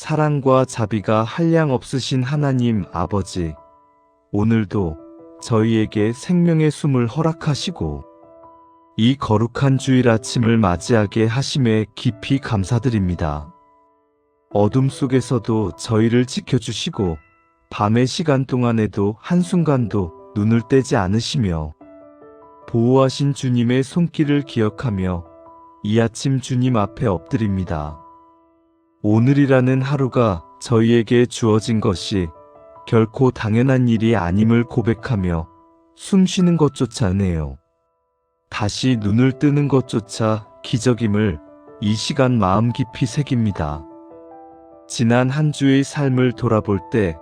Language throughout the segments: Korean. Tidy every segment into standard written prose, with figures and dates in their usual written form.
사랑과 자비가 한량없으신 하나님 아버지, 오늘도 저희에게 생명의 숨을 허락하시고 이 거룩한 주일 아침을 맞이하게 하심에 깊이 감사드립니다. 어둠 속에서도 저희를 지켜주시고 밤의 시간 동안에도 한순간도 눈을 떼지 않으시며 보호하신 주님의 손길을 기억하며 이 아침 주님 앞에 엎드립니다. 오늘이라는 하루가 저희에게 주어진 것이 결코 당연한 일이 아님을 고백하며 숨 쉬는 것조차 은혜요. 다시 눈을 뜨는 것조차 기적임을 이 시간 마음 깊이 새깁니다. 지난 한 주의 삶을 돌아볼 때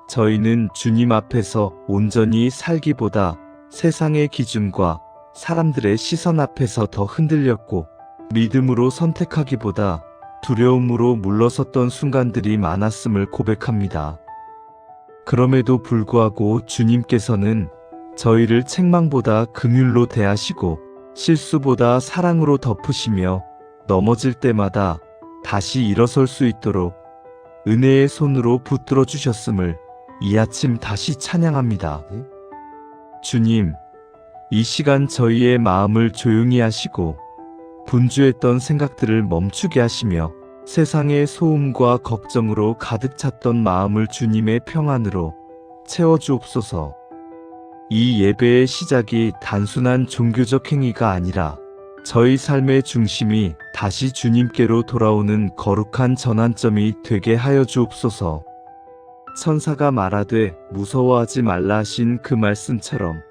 저희는 주님 앞에서 온전히 살기보다 세상의 기준과 사람들의 시선 앞에서 더 흔들렸고 믿음으로 선택하기보다 두려움으로 물러섰던 순간들이 많았음을 고백합니다. 그럼에도 불구하고 주님께서는 저희를 책망보다 긍휼로 대하시고 실수보다 사랑으로 덮으시며 넘어질 때마다 다시 일어설 수 있도록 은혜의 손으로 붙들어 주셨음을 이 아침 다시 찬양합니다. 주님, 이 시간 저희의 마음을 조용히 하시고 분주했던 생각들을 멈추게 하시며 세상의 소음과 걱정으로 가득 찼던 마음을 주님의 평안으로 채워주옵소서. 이 예배의 시작이 단순한 종교적 행위가 아니라 저희 삶의 중심이 다시 주님께로 돌아오는 거룩한 전환점이 되게 하여 주옵소서. 천사가 말하되 무서워하지 말라 하신 그 말씀처럼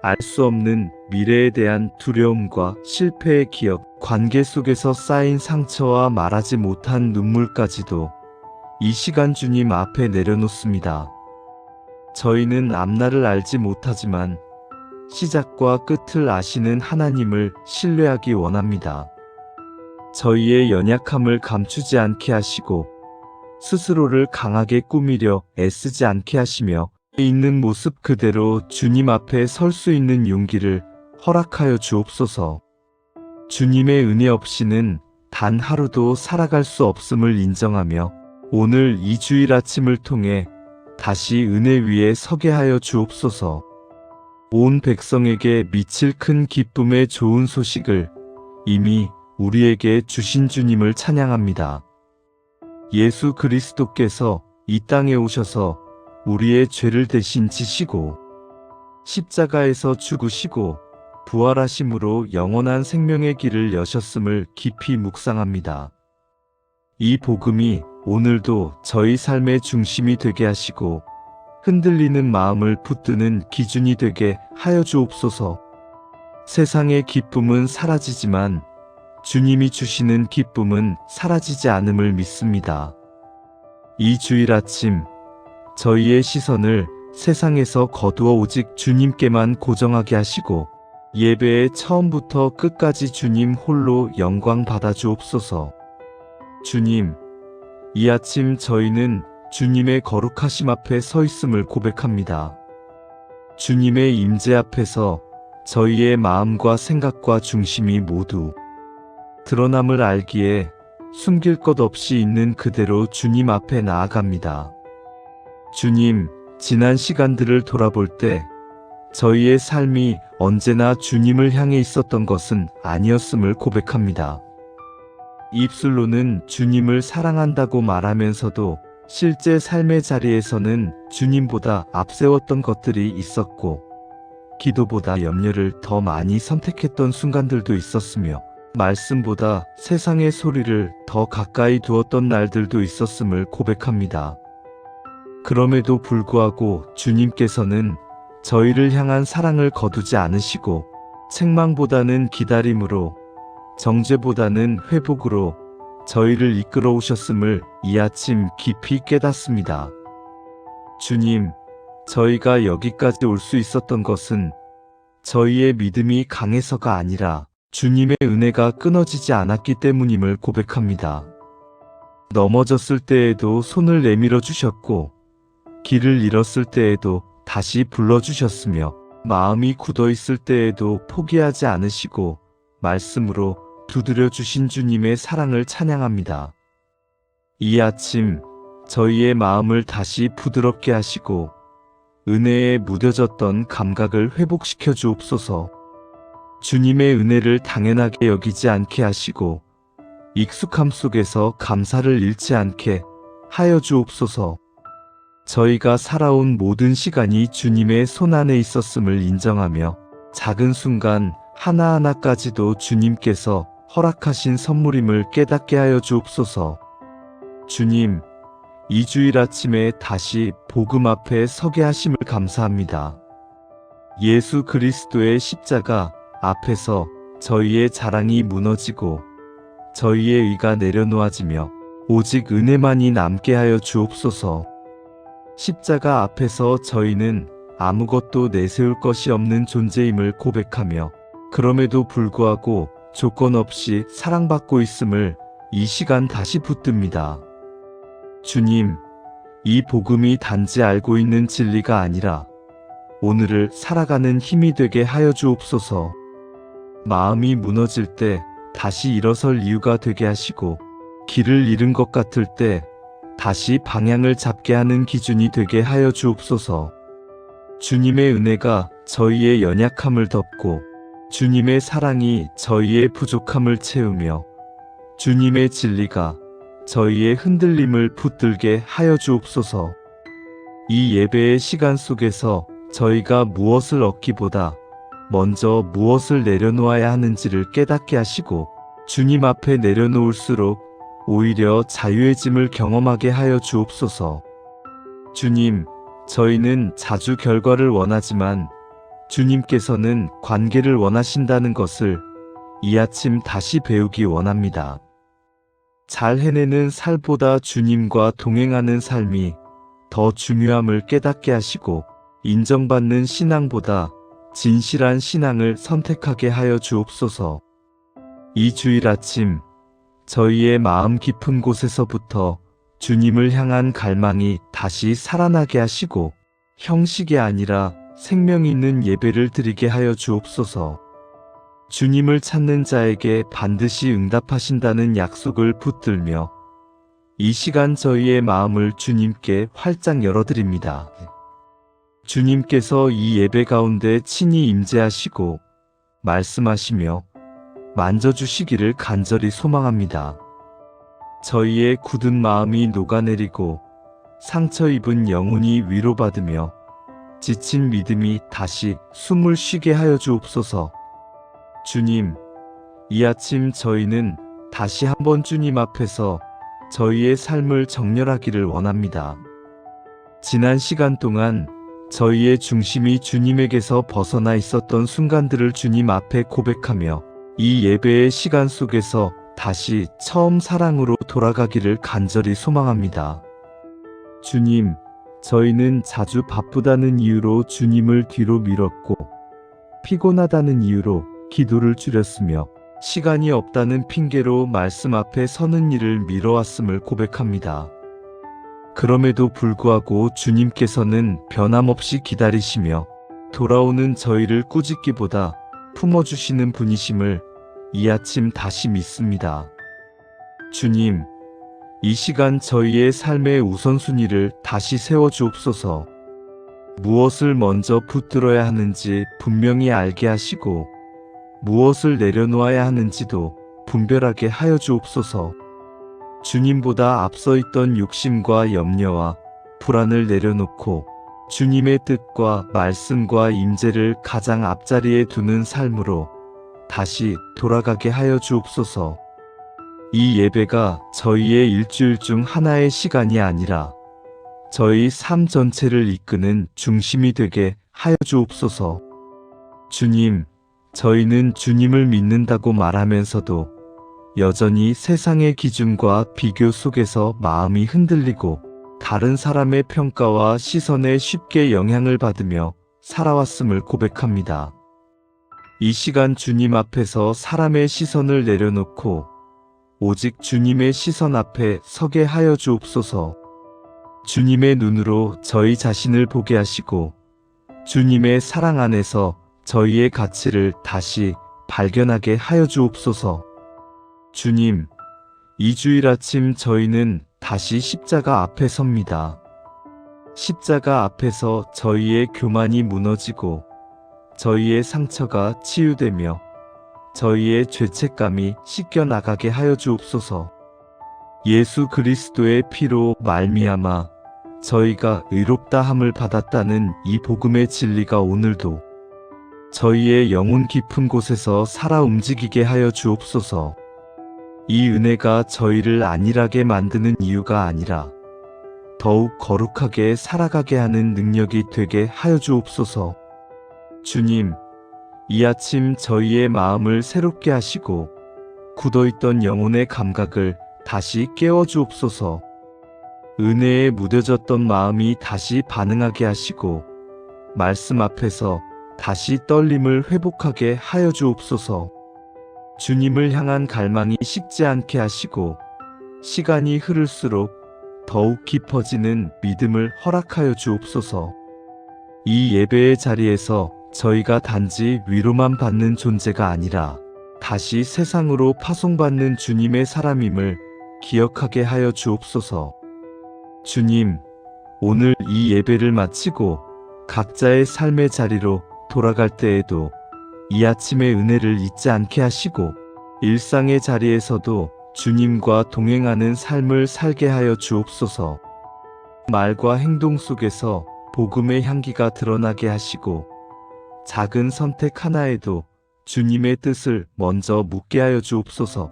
알 수 없는 미래에 대한 두려움과 실패의 기억, 관계 속에서 쌓인 상처와 말하지 못한 눈물까지도 이 시간 주님 앞에 내려놓습니다. 저희는 앞날을 알지 못하지만 시작과 끝을 아시는 하나님을 신뢰하기 원합니다. 저희의 연약함을 감추지 않게 하시고 스스로를 강하게 꾸미려 애쓰지 않게 하시며 있는 모습 그대로 주님 앞에 설 수 있는 용기를 허락하여 주옵소서. 주님의 은혜 없이는 단 하루도 살아갈 수 없음을 인정하며 오늘 이 주일 아침을 통해 다시 은혜 위에 서게 하여 주옵소서. 온 백성에게 미칠 큰 기쁨의 좋은 소식을 이미 우리에게 주신 주님을 찬양합니다. 예수 그리스도께서 이 땅에 오셔서 우리의 죄를 대신 지시고 십자가에서 죽으시고 부활하심으로 영원한 생명의 길을 여셨음을 깊이 묵상합니다. 이 복음이 오늘도 저희 삶의 중심이 되게 하시고 흔들리는 마음을 붙드는 기준이 되게 하여 주옵소서. 세상의 기쁨은 사라지지만 주님이 주시는 기쁨은 사라지지 않음을 믿습니다. 이 주일 아침 저희의 시선을 세상에서 거두어 오직 주님께만 고정하게 하시고 예배의 처음부터 끝까지 주님 홀로 영광 받아 주옵소서. 주님, 이 아침 저희는 주님의 거룩하심 앞에 서 있음을 고백합니다. 주님의 임재 앞에서 저희의 마음과 생각과 중심이 모두 드러남을 알기에 숨길 것 없이 있는 그대로 주님 앞에 나아갑니다. 주님, 지난 시간들을 돌아볼 때 저희의 삶이 언제나 주님을 향해 있었던 것은 아니었음을 고백합니다. 입술로는 주님을 사랑한다고 말하면서도 실제 삶의 자리에서는 주님보다 앞세웠던 것들이 있었고 기도보다 염려를 더 많이 선택했던 순간들도 있었으며 말씀보다 세상의 소리를 더 가까이 두었던 날들도 있었음을 고백합니다. 그럼에도 불구하고 주님께서는 저희를 향한 사랑을 거두지 않으시고 책망보다는 기다림으로 정죄보다는 회복으로 저희를 이끌어 오셨음을 이 아침 깊이 깨닫습니다. 주님, 저희가 여기까지 올 수 있었던 것은 저희의 믿음이 강해서가 아니라 주님의 은혜가 끊어지지 않았기 때문임을 고백합니다. 넘어졌을 때에도 손을 내밀어 주셨고 길을 잃었을 때에도 다시 불러주셨으며 마음이 굳어 있을 때에도 포기하지 않으시고 말씀으로 두드려 주신 주님의 사랑을 찬양합니다. 이 아침 저희의 마음을 다시 부드럽게 하시고 은혜에 무뎌졌던 감각을 회복시켜 주옵소서. 주님의 은혜를 당연하게 여기지 않게 하시고 익숙함 속에서 감사를 잃지 않게 하여 주옵소서. 저희가 살아온 모든 시간이 주님의 손 안에 있었음을 인정하며 작은 순간 하나하나까지도 주님께서 허락하신 선물임을 깨닫게 하여 주옵소서. 주님, 이 주일 아침에 다시 복음 앞에 서게 하심을 감사합니다. 예수 그리스도의 십자가 앞에서 저희의 자랑이 무너지고 저희의 의가 내려놓아지며 오직 은혜만이 남게 하여 주옵소서. 십자가 앞에서 저희는 아무것도 내세울 것이 없는 존재임을 고백하며 그럼에도 불구하고 조건 없이 사랑받고 있음을 이 시간 다시 붙듭니다. 주님, 이 복음이 단지 알고 있는 진리가 아니라 오늘을 살아가는 힘이 되게 하여 주옵소서. 마음이 무너질 때 다시 일어설 이유가 되게 하시고 길을 잃은 것 같을 때 다시 방향을 잡게 하는 기준이 되게 하여 주옵소서. 주님의 은혜가 저희의 연약함을 덮고 주님의 사랑이 저희의 부족함을 채우며 주님의 진리가 저희의 흔들림을 붙들게 하여 주옵소서. 이 예배의 시간 속에서 저희가 무엇을 얻기보다 먼저 무엇을 내려놓아야 하는지를 깨닫게 하시고 주님 앞에 내려놓을수록 오히려 자유의 짐을 경험하게 하여 주옵소서. 주님, 저희는 자주 결과를 원하지만 주님께서는 관계를 원하신다는 것을 이 아침 다시 배우기 원합니다. 잘 해내는 삶보다 주님과 동행하는 삶이 더 중요함을 깨닫게 하시고 인정받는 신앙보다 진실한 신앙을 선택하게 하여 주옵소서. 이 주일 아침 저희의 마음 깊은 곳에서부터 주님을 향한 갈망이 다시 살아나게 하시고 형식이 아니라 생명 있는 예배를 드리게 하여 주옵소서. 주님을 찾는 자에게 반드시 응답하신다는 약속을 붙들며 이 시간 저희의 마음을 주님께 활짝 열어드립니다. 주님께서 이 예배 가운데 친히 임재하시고 말씀하시며 만져주시기를 간절히 소망합니다. 저희의 굳은 마음이 녹아내리고 상처 입은 영혼이 위로받으며 지친 믿음이 다시 숨을 쉬게 하여 주옵소서. 주님, 이 아침 저희는 다시 한번 주님 앞에서 저희의 삶을 정렬하기를 원합니다. 지난 시간 동안 저희의 중심이 주님에게서 벗어나 있었던 순간들을 주님 앞에 고백하며 이 예배의 시간 속에서 다시 처음 사랑으로 돌아가기를 간절히 소망합니다. 주님, 저희는 자주 바쁘다는 이유로 주님을 뒤로 밀었고 피곤하다는 이유로 기도를 줄였으며 시간이 없다는 핑계로 말씀 앞에 서는 일을 미뤄왔음을 고백합니다. 그럼에도 불구하고 주님께서는 변함없이 기다리시며 돌아오는 저희를 꾸짖기보다 품어주시는 분이심을 이 아침 다시 믿습니다. 주님, 이 시간 저희의 삶의 우선순위를 다시 세워주옵소서. 무엇을 먼저 붙들어야 하는지 분명히 알게 하시고 무엇을 내려놓아야 하는지도 분별하게 하여 주옵소서. 주님보다 앞서 있던 욕심과 염려와 불안을 내려놓고 주님의 뜻과 말씀과 임재를 가장 앞자리에 두는 삶으로 다시 돌아가게 하여 주옵소서. 이 예배가 저희의 일주일 중 하나의 시간이 아니라 저희 삶 전체를 이끄는 중심이 되게 하여 주옵소서. 주님, 저희는 주님을 믿는다고 말하면서도 여전히 세상의 기준과 비교 속에서 마음이 흔들리고 다른 사람의 평가와 시선에 쉽게 영향을 받으며 살아왔음을 고백합니다. 이 시간 주님 앞에서 사람의 시선을 내려놓고 오직 주님의 시선 앞에 서게 하여 주옵소서. 주님의 눈으로 저희 자신을 보게 하시고 주님의 사랑 안에서 저희의 가치를 다시 발견하게 하여 주옵소서. 주님, 이 주일 아침 저희는 다시 십자가 앞에 섭니다. 십자가 앞에서 저희의 교만이 무너지고 저희의 상처가 치유되며 저희의 죄책감이 씻겨나가게 하여 주옵소서. 예수 그리스도의 피로 말미암아 저희가 의롭다함을 받았다는 이 복음의 진리가 오늘도 저희의 영혼 깊은 곳에서 살아 움직이게 하여 주옵소서. 이 은혜가 저희를 안일하게 만드는 이유가 아니라 더욱 거룩하게 살아가게 하는 능력이 되게 하여 주옵소서. 주님, 이 아침 저희의 마음을 새롭게 하시고 굳어있던 영혼의 감각을 다시 깨워 주옵소서. 은혜에 무뎌졌던 마음이 다시 반응하게 하시고 말씀 앞에서 다시 떨림을 회복하게 하여 주옵소서. 주님을 향한 갈망이 식지 않게 하시고 시간이 흐를수록 더욱 깊어지는 믿음을 허락하여 주옵소서. 이 예배의 자리에서 저희가 단지 위로만 받는 존재가 아니라 다시 세상으로 파송받는 주님의 사람임을 기억하게 하여 주옵소서. 주님, 오늘 이 예배를 마치고 각자의 삶의 자리로 돌아갈 때에도 이 아침의 은혜를 잊지 않게 하시고 일상의 자리에서도 주님과 동행하는 삶을 살게 하여 주옵소서. 말과 행동 속에서 복음의 향기가 드러나게 하시고 작은 선택 하나에도 주님의 뜻을 먼저 묻게 하여 주옵소서.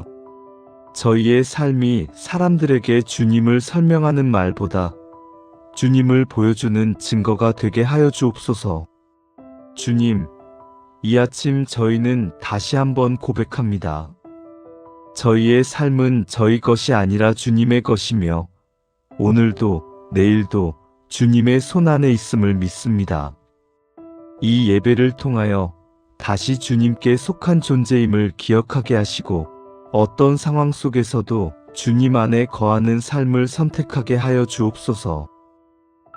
저희의 삶이 사람들에게 주님을 설명하는 말보다 주님을 보여주는 증거가 되게 하여 주옵소서. 주님, 이 아침 저희는 다시 한번 고백합니다. 저희의 삶은 저희 것이 아니라 주님의 것이며 오늘도 내일도 주님의 손 안에 있음을 믿습니다. 이 예배를 통하여 다시 주님께 속한 존재임을 기억하게 하시고 어떤 상황 속에서도 주님 안에 거하는 삶을 선택하게 하여 주옵소서.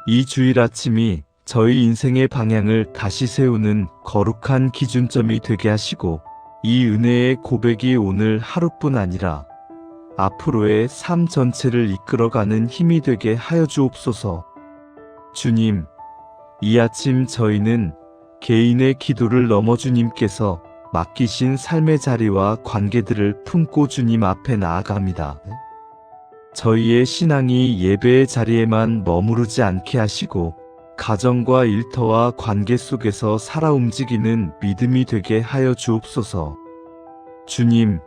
이 주일 아침이 저희 인생의 방향을 다시 세우는 거룩한 기준점이 되게 하시고 이 은혜의 고백이 오늘 하루뿐 아니라 앞으로의 삶 전체를 이끌어가는 힘이 되게 하여 주옵소서. 주님, 이 아침 저희는 개인의 기도를 넘어 주님께서 맡기신 삶의 자리와 관계들을 품고 주님 앞에 나아갑니다. 저희의 신앙이 예배의 자리에만 머무르지 않게 하시고 가정과 일터와 관계 속에서 살아 움직이는 믿음이 되게 하여 주옵소서. 주님,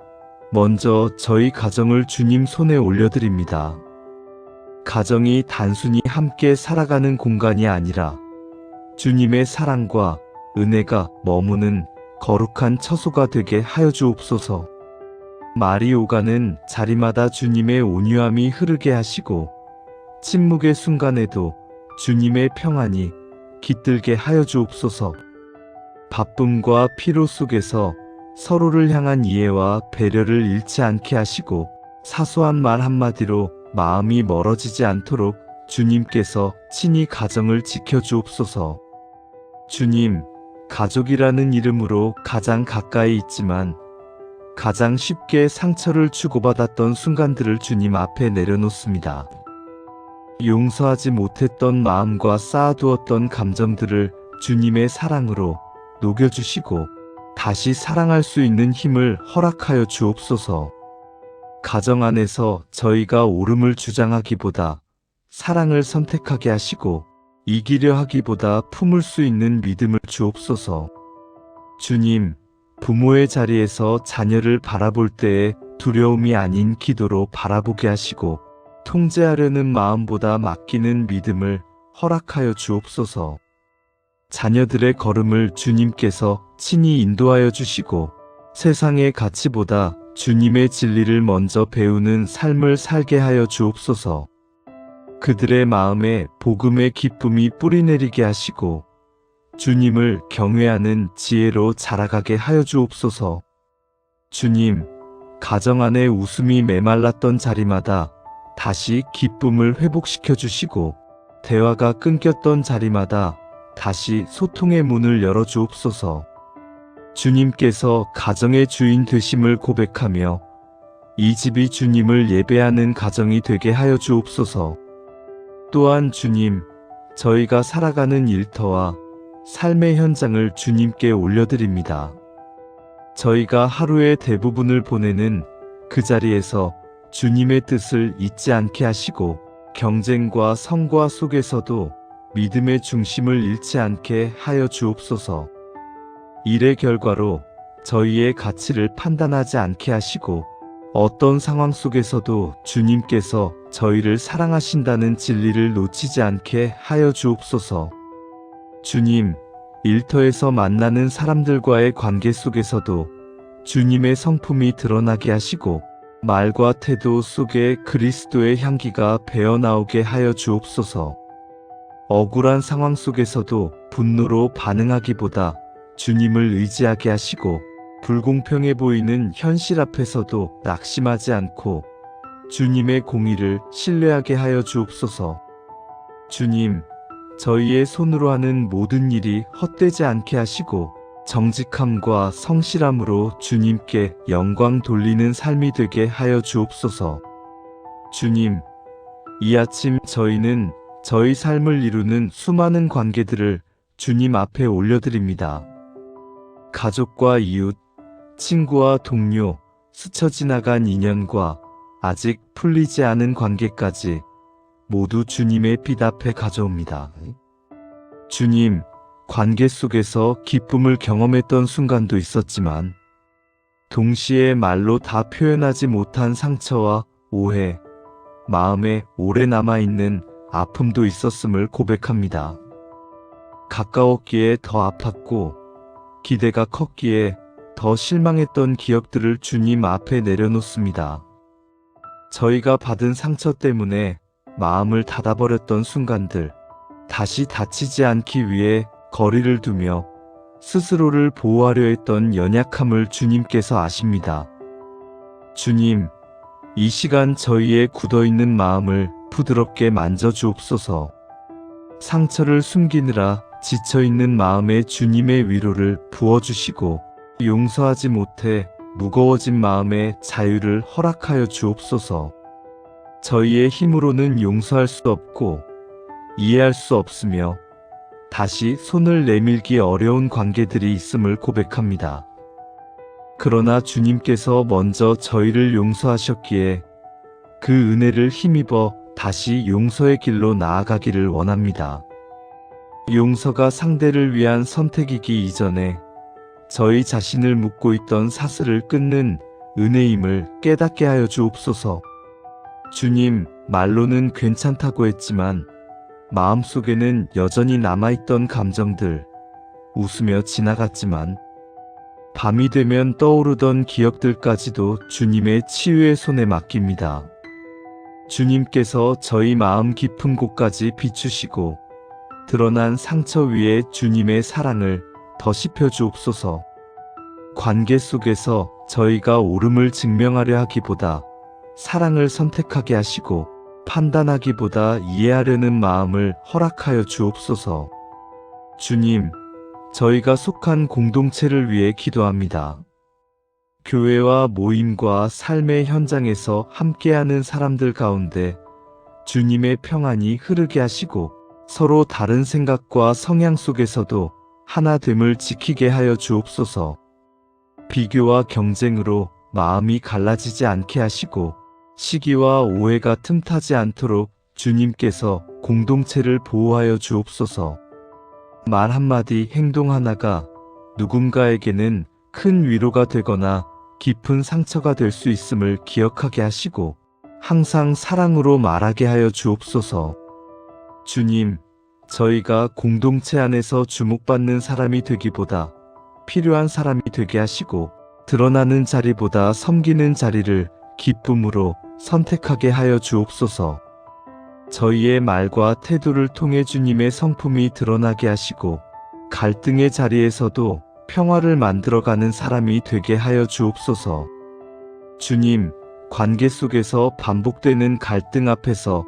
먼저 저희 가정을 주님 손에 올려드립니다. 가정이 단순히 함께 살아가는 공간이 아니라 주님의 사랑과 은혜가 머무는 거룩한 처소가 되게 하여 주옵소서. 말이 오가는 자리마다 주님의 온유함이 흐르게 하시고 침묵의 순간에도 주님의 평안이 깃들게 하여 주옵소서. 바쁨과 피로 속에서 서로를 향한 이해와 배려를 잃지 않게 하시고 사소한 말 한마디로 마음이 멀어지지 않도록 주님께서 친히 가정을 지켜주옵소서. 주님, 가족이라는 이름으로 가장 가까이 있지만 가장 쉽게 상처를 주고받았던 순간들을 주님 앞에 내려놓습니다. 용서하지 못했던 마음과 쌓아두었던 감정들을 주님의 사랑으로 녹여주시고 다시 사랑할 수 있는 힘을 허락하여 주옵소서. 가정 안에서 저희가 옳음을 주장하기보다 사랑을 선택하게 하시고 이기려 하기보다 품을 수 있는 믿음을 주옵소서. 주님, 부모의 자리에서 자녀를 바라볼 때에 두려움이 아닌 기도로 바라보게 하시고 통제하려는 마음보다 맡기는 믿음을 허락하여 주옵소서. 자녀들의 걸음을 주님께서 친히 인도하여 주시고 세상의 가치보다 주님의 진리를 먼저 배우는 삶을 살게 하여 주옵소서. 그들의 마음에 복음의 기쁨이 뿌리내리게 하시고 주님을 경외하는 지혜로 자라가게 하여 주옵소서. 주님, 가정 안에 웃음이 메말랐던 자리마다 다시 기쁨을 회복시켜 주시고 대화가 끊겼던 자리마다 다시 소통의 문을 열어 주옵소서. 주님께서 가정의 주인 되심을 고백하며 이 집이 주님을 예배하는 가정이 되게 하여 주옵소서. 또한 주님, 저희가 살아가는 일터와 삶의 현장을 주님께 올려드립니다. 저희가 하루의 대부분을 보내는 그 자리에서 주님의 뜻을 잊지 않게 하시고 경쟁과 성과 속에서도 믿음의 중심을 잃지 않게 하여 주옵소서. 일의 결과로 저희의 가치를 판단하지 않게 하시고 어떤 상황 속에서도 주님께서 저희를 사랑하신다는 진리를 놓치지 않게 하여 주옵소서. 주님, 일터에서 만나는 사람들과의 관계 속에서도 주님의 성품이 드러나게 하시고 말과 태도 속에 그리스도의 향기가 배어나오게 하여 주옵소서. 억울한 상황 속에서도 분노로 반응하기보다 주님을 의지하게 하시고 불공평해 보이는 현실 앞에서도 낙심하지 않고 주님의 공의를 신뢰하게 하여 주옵소서. 주님, 저희의 손으로 하는 모든 일이 헛되지 않게 하시고 정직함과 성실함으로 주님께 영광 돌리는 삶이 되게 하여 주옵소서. 주님, 이 아침 저희는 저희 삶을 이루는 수많은 관계들을 주님 앞에 올려드립니다. 가족과 이웃, 친구와 동료, 스쳐 지나간 인연과 아직 풀리지 않은 관계까지 모두 주님의 빛 앞에 가져옵니다. 주님, 관계 속에서 기쁨을 경험했던 순간도 있었지만 동시에 말로 다 표현하지 못한 상처와 오해, 마음에 오래 남아있는 아픔도 있었음을 고백합니다. 가까웠기에 더 아팠고 기대가 컸기에 더 실망했던 기억들을 주님 앞에 내려놓습니다. 저희가 받은 상처 때문에 마음을 닫아버렸던 순간들, 다시 다치지 않기 위해 거리를 두며 스스로를 보호하려 했던 연약함을 주님께서 아십니다. 주님, 이 시간 저희의 굳어있는 마음을 부드럽게 만져주옵소서. 상처를 숨기느라 지쳐있는 마음에 주님의 위로를 부어주시고 용서하지 못해 무거워진 마음에 자유를 허락하여 주옵소서. 저희의 힘으로는 용서할 수 없고 이해할 수 없으며 다시 손을 내밀기 어려운 관계들이 있음을 고백합니다. 그러나 주님께서 먼저 저희를 용서하셨기에 그 은혜를 힘입어 다시 용서의 길로 나아가기를 원합니다. 용서가 상대를 위한 선택이기 이전에 저희 자신을 묶고 있던 사슬을 끊는 은혜임을 깨닫게 하여 주옵소서. 주님, 말로는 괜찮다고 했지만 마음속에는 여전히 남아있던 감정들, 웃으며 지나갔지만 밤이 되면 떠오르던 기억들까지도 주님의 치유의 손에 맡깁니다. 주님께서 저희 마음 깊은 곳까지 비추시고 드러난 상처 위에 주님의 사랑을 더 씹혀 주옵소서. 관계 속에서 저희가 옳음을 증명하려 하기보다 사랑을 선택하게 하시고 판단하기보다 이해하려는 마음을 허락하여 주옵소서. 주님, 저희가 속한 공동체를 위해 기도합니다. 교회와 모임과 삶의 현장에서 함께하는 사람들 가운데 주님의 평안이 흐르게 하시고 서로 다른 생각과 성향 속에서도 하나됨을 지키게 하여 주옵소서. 비교와 경쟁으로 마음이 갈라지지 않게 하시고 시기와 오해가 틈타지 않도록 주님께서 공동체를 보호하여 주옵소서. 말 한마디 행동 하나가 누군가에게는 큰 위로가 되거나 깊은 상처가 될 수 있음을 기억하게 하시고 항상 사랑으로 말하게 하여 주옵소서. 주님, 저희가 공동체 안에서 주목받는 사람이 되기보다 필요한 사람이 되게 하시고 드러나는 자리보다 섬기는 자리를 기쁨으로 선택하게 하여 주옵소서. 저희의 말과 태도를 통해 주님의 성품이 드러나게 하시고 갈등의 자리에서도 평화를 만들어가는 사람이 되게 하여 주옵소서. 주님, 관계 속에서 반복되는 갈등 앞에서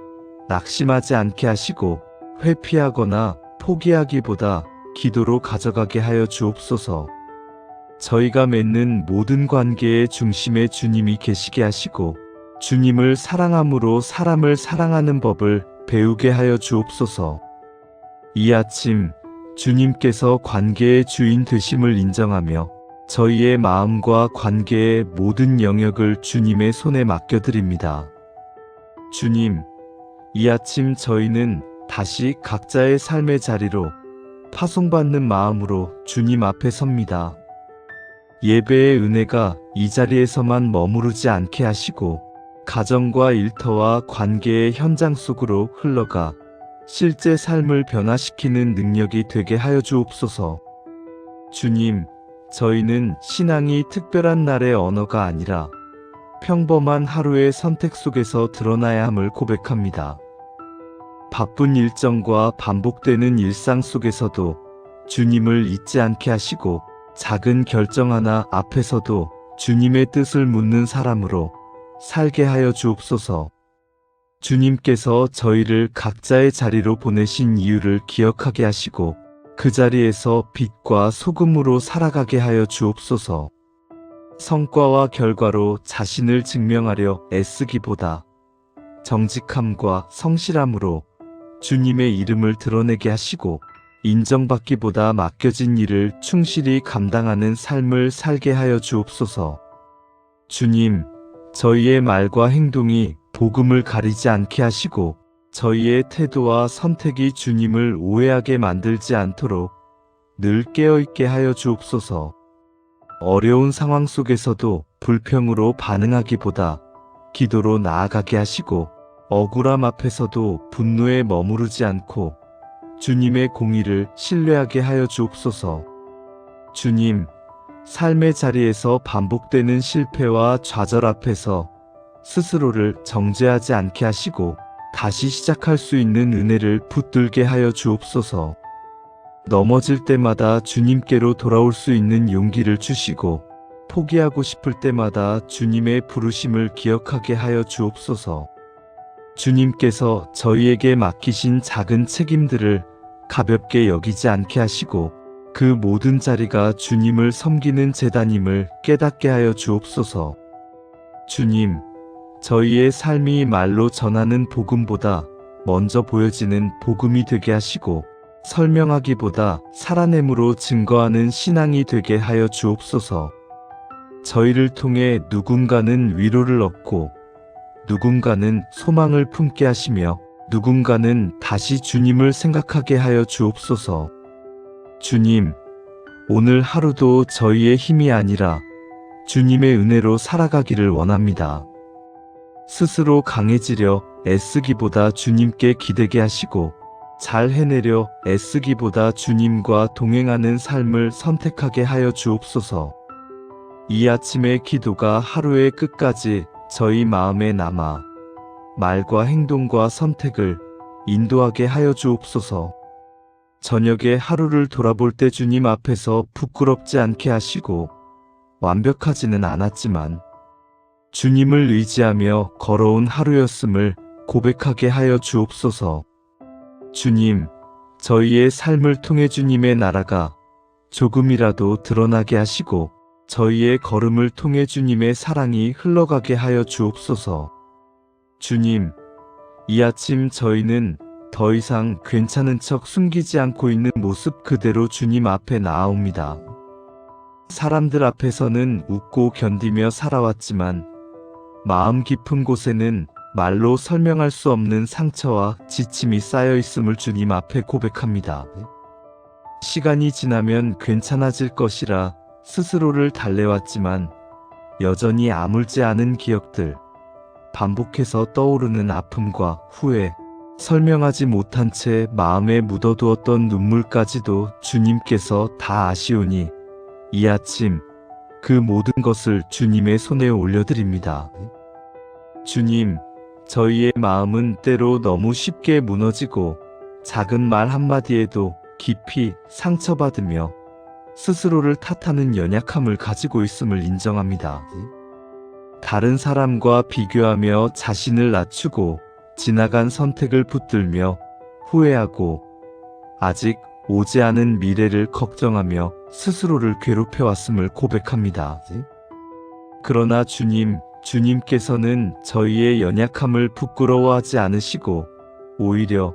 낙심하지 않게 하시고 회피하거나 포기하기보다 기도로 가져가게 하여 주옵소서. 저희가 맺는 모든 관계의 중심에 주님이 계시게 하시고 주님을 사랑함으로 사람을 사랑하는 법을 배우게 하여 주옵소서. 이 아침 주님께서 관계의 주인 되심을 인정하며 저희의 마음과 관계의 모든 영역을 주님의 손에 맡겨드립니다. 주님, 이 아침 저희는 다시 각자의 삶의 자리로 파송받는 마음으로 주님 앞에 섭니다. 예배의 은혜가 이 자리에서만 머무르지 않게 하시고 가정과 일터와 관계의 현장 속으로 흘러가 실제 삶을 변화시키는 능력이 되게 하여 주옵소서. 주님, 저희는 신앙이 특별한 날의 언어가 아니라 평범한 하루의 선택 속에서 드러나야 함을 고백합니다. 바쁜 일정과 반복되는 일상 속에서도 주님을 잊지 않게 하시고 작은 결정 하나 앞에서도 주님의 뜻을 묻는 사람으로 살게 하여 주옵소서. 주님께서 저희를 각자의 자리로 보내신 이유를 기억하게 하시고 그 자리에서 빛과 소금으로 살아가게 하여 주옵소서. 성과와 결과로 자신을 증명하려 애쓰기보다 정직함과 성실함으로 주님의 이름을 드러내게 하시고 인정받기보다 맡겨진 일을 충실히 감당하는 삶을 살게 하여 주옵소서. 주님, 저희의 말과 행동이 복음을 가리지 않게 하시고 저희의 태도와 선택이 주님을 오해하게 만들지 않도록 늘 깨어있게 하여 주옵소서. 어려운 상황 속에서도 불평으로 반응하기보다 기도로 나아가게 하시고 억울함 앞에서도 분노에 머무르지 않고 주님의 공의를 신뢰하게 하여 주옵소서. 주님, 삶의 자리에서 반복되는 실패와 좌절 앞에서 스스로를 정죄하지 않게 하시고 다시 시작할 수 있는 은혜를 붙들게 하여 주옵소서. 넘어질 때마다 주님께로 돌아올 수 있는 용기를 주시고 포기하고 싶을 때마다 주님의 부르심을 기억하게 하여 주옵소서. 주님께서 저희에게 맡기신 작은 책임들을 가볍게 여기지 않게 하시고 그 모든 자리가 주님을 섬기는 제단임을 깨닫게 하여 주옵소서. 주님, 저희의 삶이 말로 전하는 복음보다 먼저 보여지는 복음이 되게 하시고 설명하기보다 살아냄으로 증거하는 신앙이 되게 하여 주옵소서. 저희를 통해 누군가는 위로를 얻고 누군가는 소망을 품게 하시며 누군가는 다시 주님을 생각하게 하여 주옵소서. 주님, 오늘 하루도 저희의 힘이 아니라 주님의 은혜로 살아가기를 원합니다. 스스로 강해지려 애쓰기보다 주님께 기대게 하시고 잘 해내려 애쓰기보다 주님과 동행하는 삶을 선택하게 하여 주옵소서. 이 아침의 기도가 하루의 끝까지 저희 마음에 남아 말과 행동과 선택을 인도하게 하여 주옵소서. 저녁에 하루를 돌아볼 때 주님 앞에서 부끄럽지 않게 하시고 완벽하지는 않았지만 주님을 의지하며 걸어온 하루였음을 고백하게 하여 주옵소서. 주님, 저희의 삶을 통해 주님의 나라가 조금이라도 드러나게 하시고 저희의 걸음을 통해 주님의 사랑이 흘러가게 하여 주옵소서. 주님, 이 아침 저희는 더 이상 괜찮은 척 숨기지 않고 있는 모습 그대로 주님 앞에 나아옵니다. 사람들 앞에서는 웃고 견디며 살아왔지만 마음 깊은 곳에는 말로 설명할 수 없는 상처와 지침이 쌓여 있음을 주님 앞에 고백합니다. 시간이 지나면 괜찮아질 것이라 스스로를 달래왔지만 여전히 아물지 않은 기억들, 반복해서 떠오르는 아픔과 후회, 설명하지 못한 채 마음에 묻어두었던 눈물까지도 주님께서 다 아시오니 이 아침 그 모든 것을 주님의 손에 올려드립니다. 주님, 저희의 마음은 때로 너무 쉽게 무너지고 작은 말 한마디에도 깊이 상처받으며 스스로를 탓하는 연약함을 가지고 있음을 인정합니다. 다른 사람과 비교하며 자신을 낮추고 지나간 선택을 붙들며 후회하고 아직 오지 않은 미래를 걱정하며 스스로를 괴롭혀왔음을 고백합니다. 그러나 주님께서는 저희의 연약함을 부끄러워하지 않으시고 오히려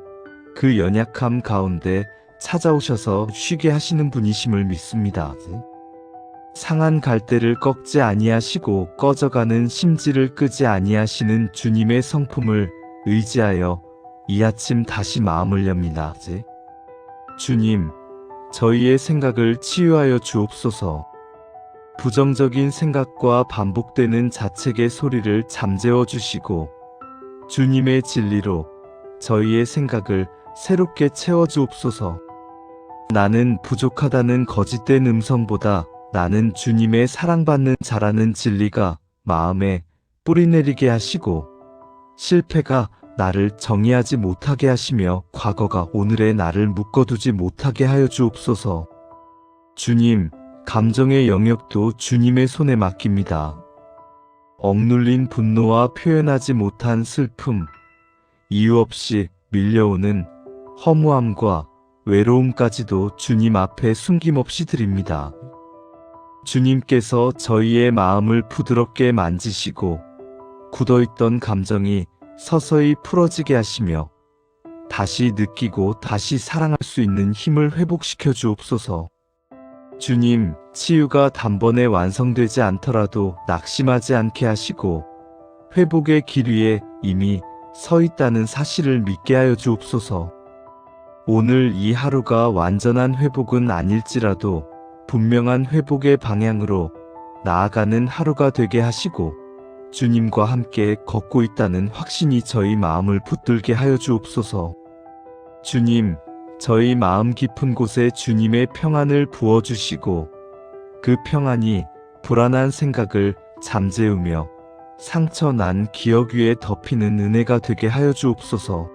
그 연약함 가운데 찾아오셔서 쉬게 하시는 분이심을 믿습니다. 상한 갈대를 꺾지 아니하시고 꺼져가는 심지를 끄지 아니하시는 주님의 성품을 의지하여 이 아침 다시 마음을 엽니다. 주님, 저희의 생각을 치유하여 주옵소서. 부정적인 생각과 반복되는 자책의 소리를 잠재워 주시고 주님의 진리로 저희의 생각을 새롭게 채워 주옵소서. 나는 부족하다는 거짓된 음성보다 나는 주님의 사랑받는 자라는 진리가 마음에 뿌리내리게 하시고 실패가 나를 정의하지 못하게 하시며 과거가 오늘의 나를 묶어두지 못하게 하여 주옵소서. 주님, 감정의 영역도 주님의 손에 맡깁니다. 억눌린 분노와 표현하지 못한 슬픔, 이유 없이 밀려오는 허무함과 외로움까지도 주님 앞에 숨김없이 드립니다. 주님께서 저희의 마음을 부드럽게 만지시고 굳어있던 감정이 서서히 풀어지게 하시며 다시 느끼고 다시 사랑할 수 있는 힘을 회복시켜 주옵소서. 주님, 치유가 단번에 완성되지 않더라도 낙심하지 않게 하시고 회복의 길 위에 이미 서 있다는 사실을 믿게 하여 주옵소서. 오늘 이 하루가 완전한 회복은 아닐지라도 분명한 회복의 방향으로 나아가는 하루가 되게 하시고 주님과 함께 걷고 있다는 확신이 저희 마음을 붙들게 하여 주옵소서. 주님, 저희 마음 깊은 곳에 주님의 평안을 부어주시고 그 평안이 불안한 생각을 잠재우며 상처 난 기억 위에 덮이는 은혜가 되게 하여 주옵소서.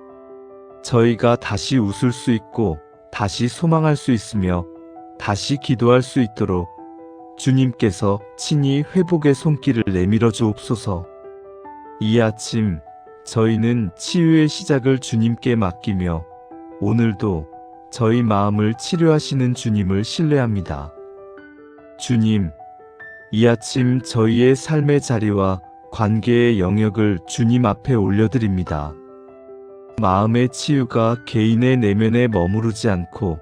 저희가 다시 웃을 수 있고 다시 소망할 수 있으며 다시 기도할 수 있도록 주님께서 친히 회복의 손길을 내밀어 주옵소서. 이 아침 저희는 치유의 시작을 주님께 맡기며 오늘도 저희 마음을 치료하시는 주님을 신뢰합니다. 주님, 이 아침 저희의 삶의 자리와 관계의 영역을 주님 앞에 올려드립니다. 마음의 치유가 개인의 내면에 머무르지 않고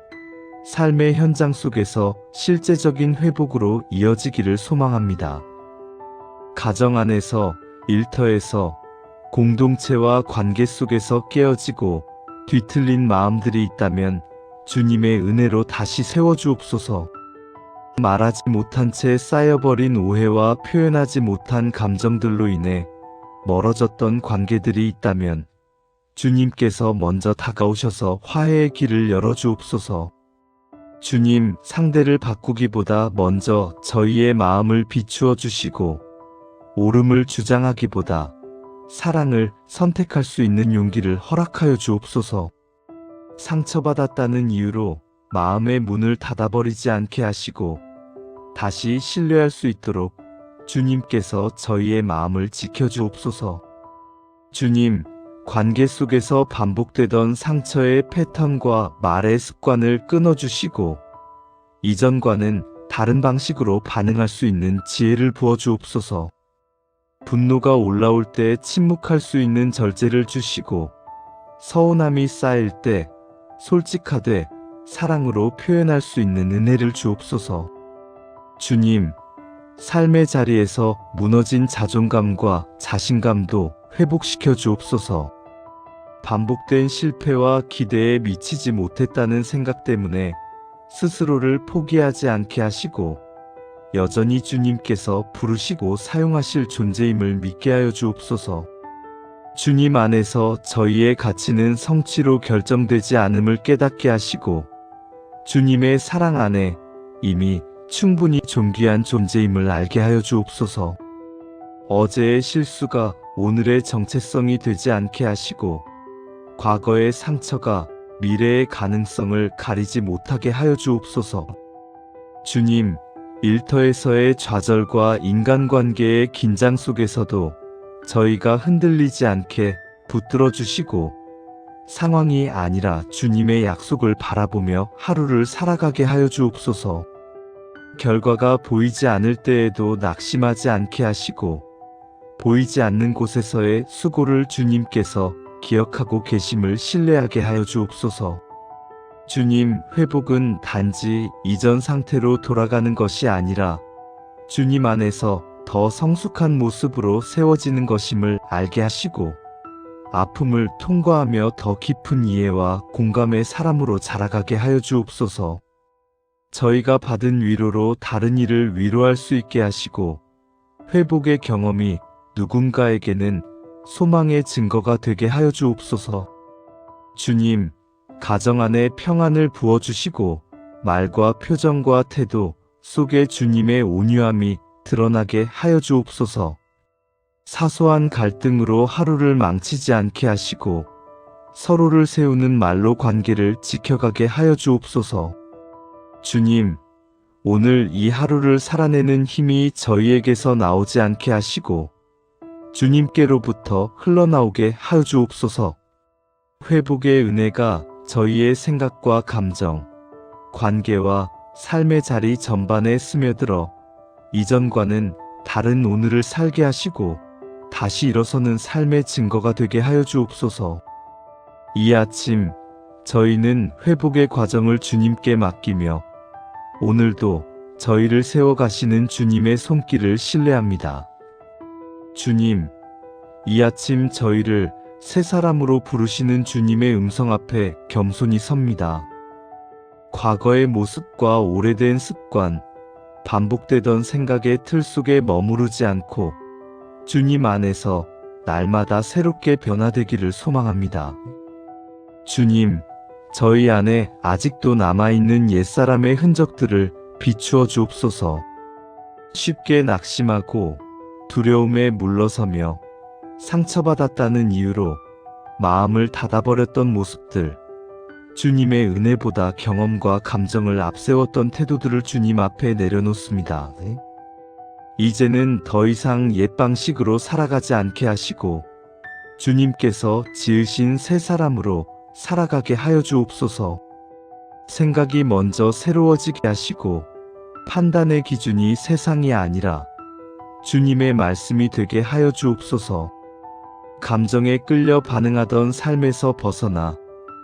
삶의 현장 속에서 실제적인 회복으로 이어지기를 소망합니다. 가정 안에서, 일터에서, 공동체와 관계 속에서 깨어지고 뒤틀린 마음들이 있다면 주님의 은혜로 다시 세워주옵소서. 말하지 못한 채 쌓여버린 오해와 표현하지 못한 감정들로 인해 멀어졌던 관계들이 있다면 주님께서 먼저 다가오셔서 화해의 길을 열어주옵소서. 주님, 상대를 바꾸기보다 먼저 저희의 마음을 비추어 주시고 옳음을 주장하기보다 사랑을 선택할 수 있는 용기를 허락하여 주옵소서. 상처받았다는 이유로 마음의 문을 닫아버리지 않게 하시고 다시 신뢰할 수 있도록 주님께서 저희의 마음을 지켜주옵소서. 주님, 관계 속에서 반복되던 상처의 패턴과 말의 습관을 끊어주시고 이전과는 다른 방식으로 반응할 수 있는 지혜를 부어주옵소서. 분노가 올라올 때 침묵할 수 있는 절제를 주시고 서운함이 쌓일 때 솔직하되 사랑으로 표현할 수 있는 은혜를 주옵소서. 주님, 삶의 자리에서 무너진 자존감과 자신감도 회복시켜 주옵소서. 반복된 실패와 기대에 미치지 못했다는 생각 때문에 스스로를 포기하지 않게 하시고 여전히 주님께서 부르시고 사용하실 존재임을 믿게 하여 주옵소서. 주님 안에서 저희의 가치는 성취로 결정되지 않음을 깨닫게 하시고 주님의 사랑 안에 이미 충분히 존귀한 존재임을 알게 하여 주옵소서. 어제의 실수가 오늘의 정체성이 되지 않게 하시고 과거의 상처가 미래의 가능성을 가리지 못하게 하여 주옵소서. 주님, 일터에서의 좌절과 인간관계의 긴장 속에서도 저희가 흔들리지 않게 붙들어 주시고 상황이 아니라 주님의 약속을 바라보며 하루를 살아가게 하여 주옵소서. 결과가 보이지 않을 때에도 낙심하지 않게 하시고 보이지 않는 곳에서의 수고를 주님께서 기억하고 계심을 신뢰하게 하여 주옵소서. 주님, 회복은 단지 이전 상태로 돌아가는 것이 아니라 주님 안에서 더 성숙한 모습으로 세워지는 것임을 알게 하시고 아픔을 통과하며 더 깊은 이해와 공감의 사람으로 자라가게 하여 주옵소서. 저희가 받은 위로로 다른 이를 위로할 수 있게 하시고 회복의 경험이 누군가에게는 소망의 증거가 되게 하여 주옵소서. 주님, 가정 안에 평안을 부어주시고 말과 표정과 태도 속에 주님의 온유함이 드러나게 하여 주옵소서. 사소한 갈등으로 하루를 망치지 않게 하시고 서로를 세우는 말로 관계를 지켜가게 하여 주옵소서. 주님, 오늘 이 하루를 살아내는 힘이 저희에게서 나오지 않게 하시고 주님께로부터 흘러나오게 하여 주옵소서. 회복의 은혜가 저희의 생각과 감정, 관계와 삶의 자리 전반에 스며들어 이전과는 다른 오늘을 살게 하시고 다시 일어서는 삶의 증거가 되게 하여 주옵소서. 이 아침 저희는 회복의 과정을 주님께 맡기며 오늘도 저희를 세워가시는 주님의 손길을 신뢰합니다. 주님, 이 아침 저희를 새 사람으로 부르시는 주님의 음성 앞에 겸손히 섭니다. 과거의 모습과 오래된 습관, 반복되던 생각의 틀 속에 머무르지 않고 주님 안에서 날마다 새롭게 변화되기를 소망합니다. 주님, 저희 안에 아직도 남아있는 옛사람의 흔적들을 비추어 주옵소서. 쉽게 낙심하고 두려움에 물러서며 상처받았다는 이유로 마음을 닫아버렸던 모습들, 주님의 은혜보다 경험과 감정을 앞세웠던 태도들을 주님 앞에 내려놓습니다. 이제는 더 이상 옛 방식으로 살아가지 않게 하시고 주님께서 지으신 새 사람으로 살아가게 하여 주옵소서. 생각이 먼저 새로워지게 하시고 판단의 기준이 세상이 아니라 주님의 말씀이 되게 하여 주옵소서. 감정에 끌려 반응하던 삶에서 벗어나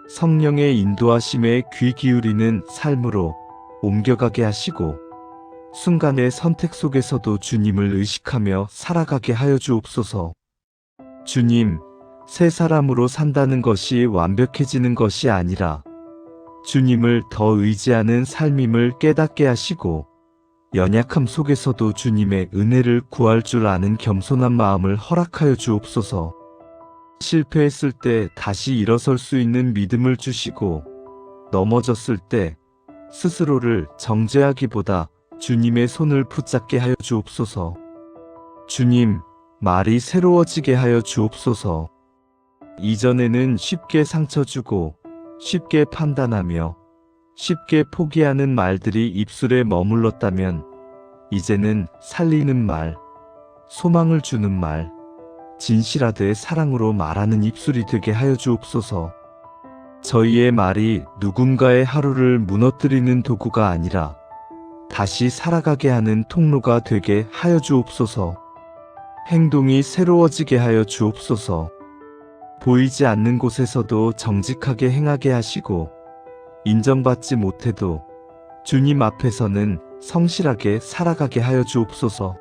성령의 인도하심에 귀 기울이는 삶으로 옮겨가게 하시고 순간의 선택 속에서도 주님을 의식하며 살아가게 하여 주옵소서. 주님, 새 사람으로 산다는 것이 완벽해지는 것이 아니라 주님을 더 의지하는 삶임을 깨닫게 하시고 연약함 속에서도 주님의 은혜를 구할 줄 아는 겸손한 마음을 허락하여 주옵소서. 실패했을 때 다시 일어설 수 있는 믿음을 주시고 넘어졌을 때 스스로를 정죄하기보다 주님의 손을 붙잡게 하여 주옵소서. 주님, 말이 새로워지게 하여 주옵소서. 이전에는 쉽게 상처 주고 쉽게 판단하며 쉽게 포기하는 말들이 입술에 머물렀다면 이제는 살리는 말, 소망을 주는 말, 진실하되 사랑으로 말하는 입술이 되게 하여 주옵소서. 저희의 말이 누군가의 하루를 무너뜨리는 도구가 아니라 다시 살아가게 하는 통로가 되게 하여 주옵소서. 행동이 새로워지게 하여 주옵소서. 보이지 않는 곳에서도 정직하게 행하게 하시고 인정받지 못해도 주님 앞에서는 성실하게 살아가게 하여 주옵소서.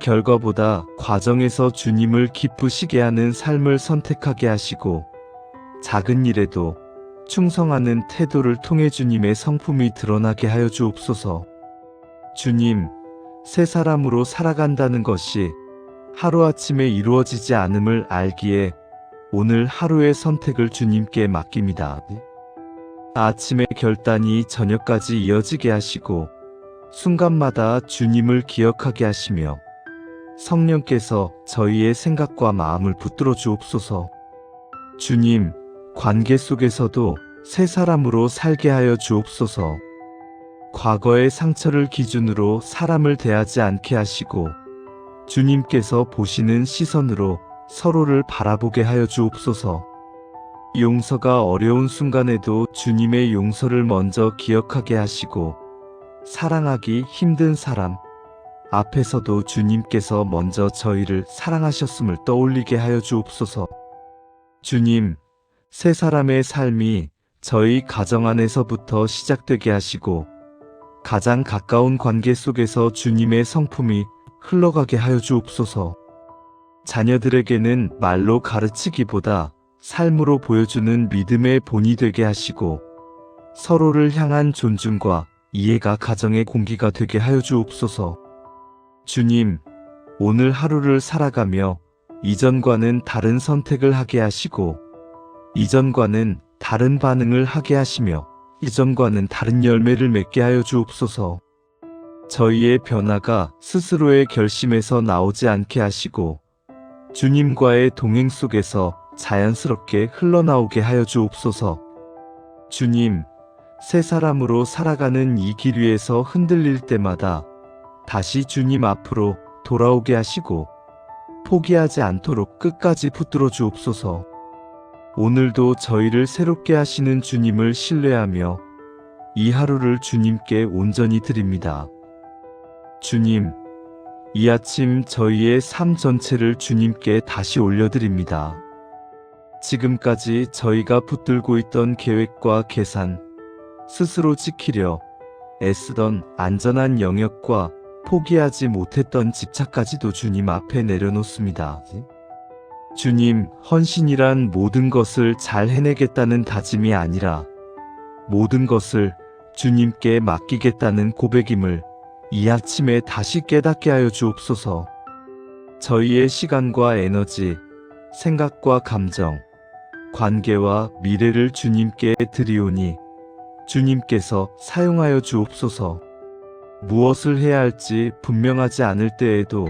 결과보다 과정에서 주님을 기쁘시게 하는 삶을 선택하게 하시고 작은 일에도 충성하는 태도를 통해 주님의 성품이 드러나게 하여 주옵소서. 주님, 새 사람으로 살아간다는 것이 하루아침에 이루어지지 않음을 알기에 오늘 하루의 선택을 주님께 맡깁니다. 아침의 결단이 저녁까지 이어지게 하시고 순간마다 주님을 기억하게 하시며 성령께서 저희의 생각과 마음을 붙들어 주옵소서. 주님, 관계 속에서도 새 사람으로 살게 하여 주옵소서. 과거의 상처를 기준으로 사람을 대하지 않게 하시고 주님께서 보시는 시선으로 서로를 바라보게 하여 주옵소서. 용서가 어려운 순간에도 주님의 용서를 먼저 기억하게 하시고, 사랑하기 힘든 사람 앞에서도 주님께서 먼저 저희를 사랑하셨음을 떠올리게 하여 주옵소서. 주님, 세 사람의 삶이 저희 가정 안에서부터 시작되게 하시고, 가장 가까운 관계 속에서 주님의 성품이 흘러가게 하여 주옵소서. 자녀들에게는 말로 가르치기보다 삶으로 보여주는 믿음의 본이 되게 하시고, 서로를 향한 존중과 이해가 가정의 공기가 되게 하여 주옵소서. 주님, 오늘 하루를 살아가며 이전과는 다른 선택을 하게 하시고, 이전과는 다른 반응을 하게 하시며, 이전과는 다른 열매를 맺게 하여 주옵소서. 저희의 변화가 스스로의 결심에서 나오지 않게 하시고, 주님과의 동행 속에서 자연스럽게 흘러나오게 하여 주옵소서. 주님, 새 사람으로 살아가는 이 길 위에서 흔들릴 때마다 다시 주님 앞으로 돌아오게 하시고, 포기하지 않도록 끝까지 붙들어 주옵소서. 오늘도 저희를 새롭게 하시는 주님을 신뢰하며 이 하루를 주님께 온전히 드립니다. 주님, 이 아침 저희의 삶 전체를 주님께 다시 올려드립니다. 지금까지 저희가 붙들고 있던 계획과 계산, 스스로 지키려 애쓰던 안전한 영역과 포기하지 못했던 집착까지도 주님 앞에 내려놓습니다. 주님, 헌신이란 모든 것을 잘 해내겠다는 다짐이 아니라 모든 것을 주님께 맡기겠다는 고백임을 이 아침에 다시 깨닫게 하여 주옵소서. 저희의 시간과 에너지, 생각과 감정, 관계와 미래를 주님께 드리오니 주님께서 사용하여 주옵소서. 무엇을 해야 할지 분명하지 않을 때에도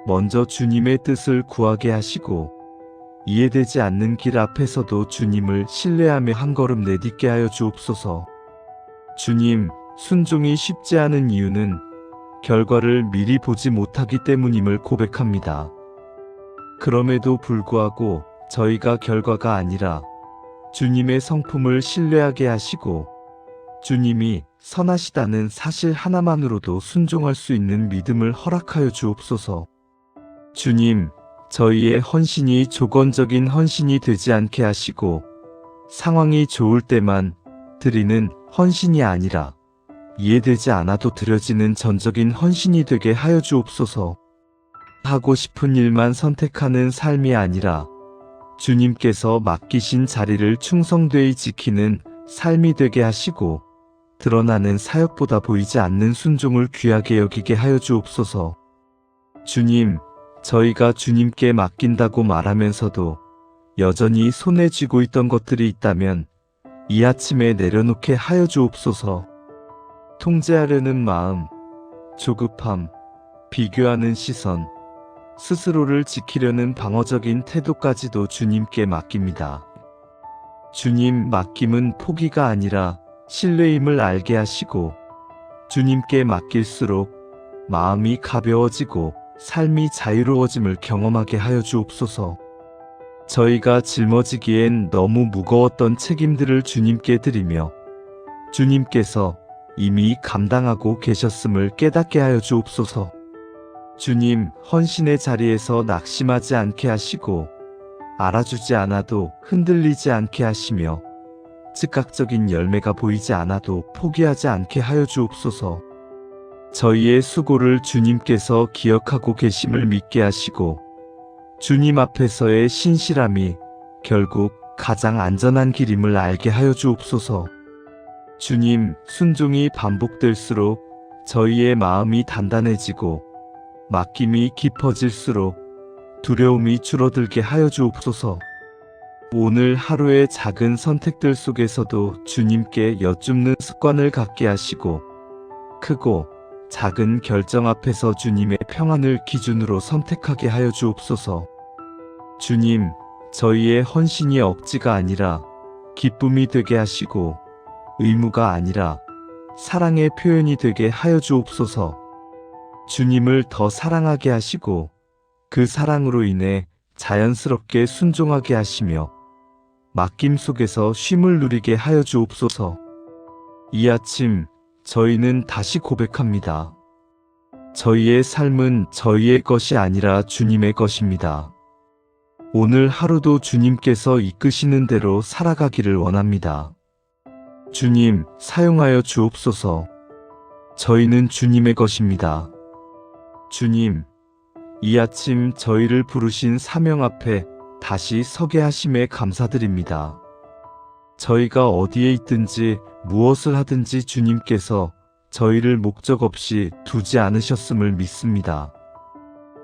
먼저 주님의 뜻을 구하게 하시고, 이해되지 않는 길 앞에서도 주님을 신뢰하며 한 걸음 내딛게 하여 주옵소서. 주님, 순종이 쉽지 않은 이유는 결과를 미리 보지 못하기 때문임을 고백합니다. 그럼에도 불구하고 저희가 결과가 아니라 주님의 성품을 신뢰하게 하시고, 주님이 선하시다는 사실 하나만으로도 순종할 수 있는 믿음을 허락하여 주옵소서. 주님, 저희의 헌신이 조건적인 헌신이 되지 않게 하시고, 상황이 좋을 때만 드리는 헌신이 아니라 이해되지 않아도 드려지는 전적인 헌신이 되게 하여 주옵소서. 하고 싶은 일만 선택하는 삶이 아니라 주님께서 맡기신 자리를 충성되이 지키는 삶이 되게 하시고, 드러나는 사역보다 보이지 않는 순종을 귀하게 여기게 하여 주옵소서. 주님, 저희가 주님께 맡긴다고 말하면서도 여전히 손에 쥐고 있던 것들이 있다면 이 아침에 내려놓게 하여 주옵소서. 통제하려는 마음, 조급함, 비교하는 시선, 스스로를 지키려는 방어적인 태도까지도 주님께 맡깁니다. 주님, 맡김은 포기가 아니라 신뢰임을 알게 하시고, 주님께 맡길수록 마음이 가벼워지고 삶이 자유로워짐을 경험하게 하여 주옵소서. 저희가 짊어지기엔 너무 무거웠던 책임들을 주님께 드리며 주님께서 이미 감당하고 계셨음을 깨닫게 하여 주옵소서. 주님, 헌신의 자리에서 낙심하지 않게 하시고, 알아주지 않아도 흔들리지 않게 하시며, 즉각적인 열매가 보이지 않아도 포기하지 않게 하여 주옵소서. 저희의 수고를 주님께서 기억하고 계심을 믿게 하시고, 주님 앞에서의 신실함이 결국 가장 안전한 길임을 알게 하여 주옵소서. 주님, 순종이 반복될수록 저희의 마음이 단단해지고, 맡김이 깊어질수록 두려움이 줄어들게 하여 주옵소서. 오늘 하루의 작은 선택들 속에서도 주님께 여쭙는 습관을 갖게 하시고, 크고 작은 결정 앞에서 주님의 평안을 기준으로 선택하게 하여 주옵소서. 주님, 저희의 헌신이 억지가 아니라 기쁨이 되게 하시고, 의무가 아니라 사랑의 표현이 되게 하여 주옵소서. 주님을 더 사랑하게 하시고, 그 사랑으로 인해 자연스럽게 순종하게 하시며, 맡김 속에서 쉼을 누리게 하여 주옵소서. 이 아침 저희는 다시 고백합니다. 저희의 삶은 저희의 것이 아니라 주님의 것입니다. 오늘 하루도 주님께서 이끄시는 대로 살아가기를 원합니다. 주님, 사용하여 주옵소서. 저희는 주님의 것입니다. 주님, 이 아침 저희를 부르신 사명 앞에 다시 서게 하심에 감사드립니다. 저희가 어디에 있든지 무엇을 하든지 주님께서 저희를 목적 없이 두지 않으셨음을 믿습니다.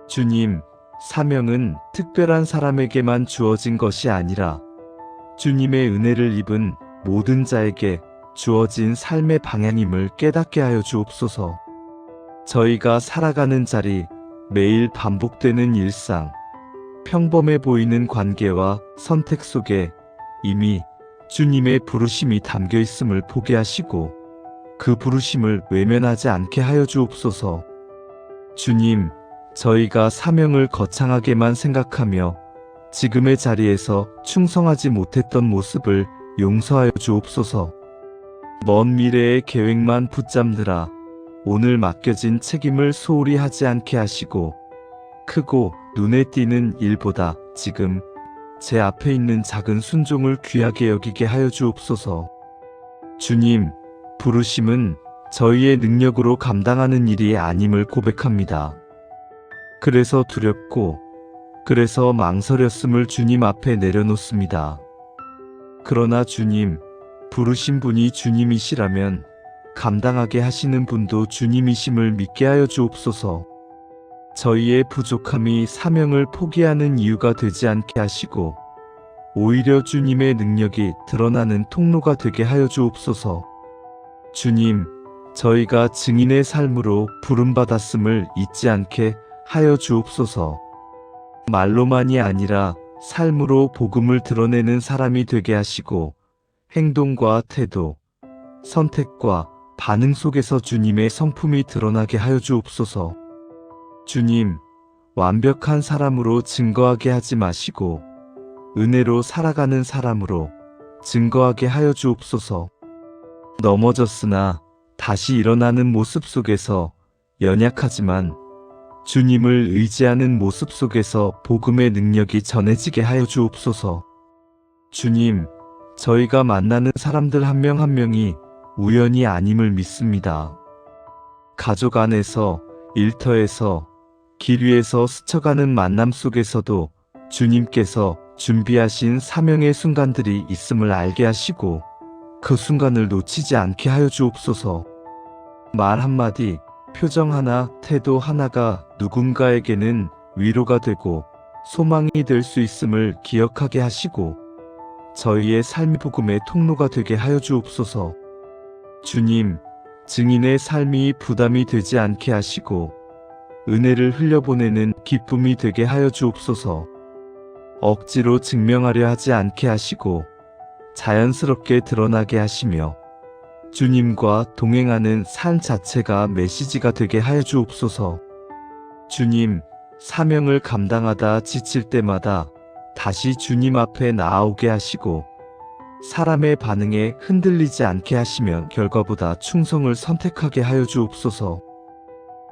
주님, 사명은 특별한 사람에게만 주어진 것이 아니라 주님의 은혜를 입은 모든 자에게 주어진 삶의 방향임을 깨닫게 하여 주옵소서. 저희가 살아가는 자리, 매일 반복되는 일상, 평범해 보이는 관계와 선택 속에 이미 주님의 부르심이 담겨 있음을 보게 하시고 그 부르심을 외면하지 않게 하여 주옵소서. 주님, 저희가 사명을 거창하게만 생각하며 지금의 자리에서 충성하지 못했던 모습을 용서하여 주옵소서. 먼 미래의 계획만 붙잡느라 오늘 맡겨진 책임을 소홀히 하지 않게 하시고 크고 눈에 띄는 일보다 지금 제 앞에 있는 작은 순종을 귀하게 여기게 하여 주옵소서. 주님, 부르심은 저희의 능력으로 감당하는 일이 아님을 고백합니다. 그래서 두렵고 그래서 망설였음을 주님 앞에 내려놓습니다. 그러나 주님, 부르신 분이 주님이시라면 감당하게 하시는 분도 주님이심을 믿게 하여 주옵소서. 저희의 부족함이 사명을 포기하는 이유가 되지 않게 하시고 오히려 주님의 능력이 드러나는 통로가 되게 하여 주옵소서. 주님, 저희가 증인의 삶으로 부름받았음을 잊지 않게 하여 주옵소서. 말로만이 아니라 삶으로 복음을 드러내는 사람이 되게 하시고 행동과 태도, 선택과 반응 속에서 주님의 성품이 드러나게 하여 주옵소서. 주님, 완벽한 사람으로 증거하게 하지 마시고 은혜로 살아가는 사람으로 증거하게 하여 주옵소서. 넘어졌으나 다시 일어나는 모습 속에서 연약하지만 주님을 의지하는 모습 속에서 복음의 능력이 전해지게 하여 주옵소서. 주님, 저희가 만나는 사람들 한 명 한 명이 우연이 아님을 믿습니다. 가족 안에서, 일터에서, 길 위에서 스쳐가는 만남 속에서도 주님께서 준비하신 사명의 순간들이 있음을 알게 하시고 그 순간을 놓치지 않게 하여 주옵소서. 말 한마디, 표정 하나, 태도 하나가 누군가에게는 위로가 되고 소망이 될 수 있음을 기억하게 하시고 저희의 삶이 복음의 통로가 되게 하여 주옵소서. 주님, 증인의 삶이 부담이 되지 않게 하시고 은혜를 흘려보내는 기쁨이 되게 하여 주옵소서. 억지로 증명하려 하지 않게 하시고 자연스럽게 드러나게 하시며 주님과 동행하는 삶 자체가 메시지가 되게 하여 주옵소서. 주님, 사명을 감당하다 지칠 때마다 다시 주님 앞에 나아오게 하시고 사람의 반응에 흔들리지 않게 하시며 결과보다 충성을 선택하게 하여 주옵소서.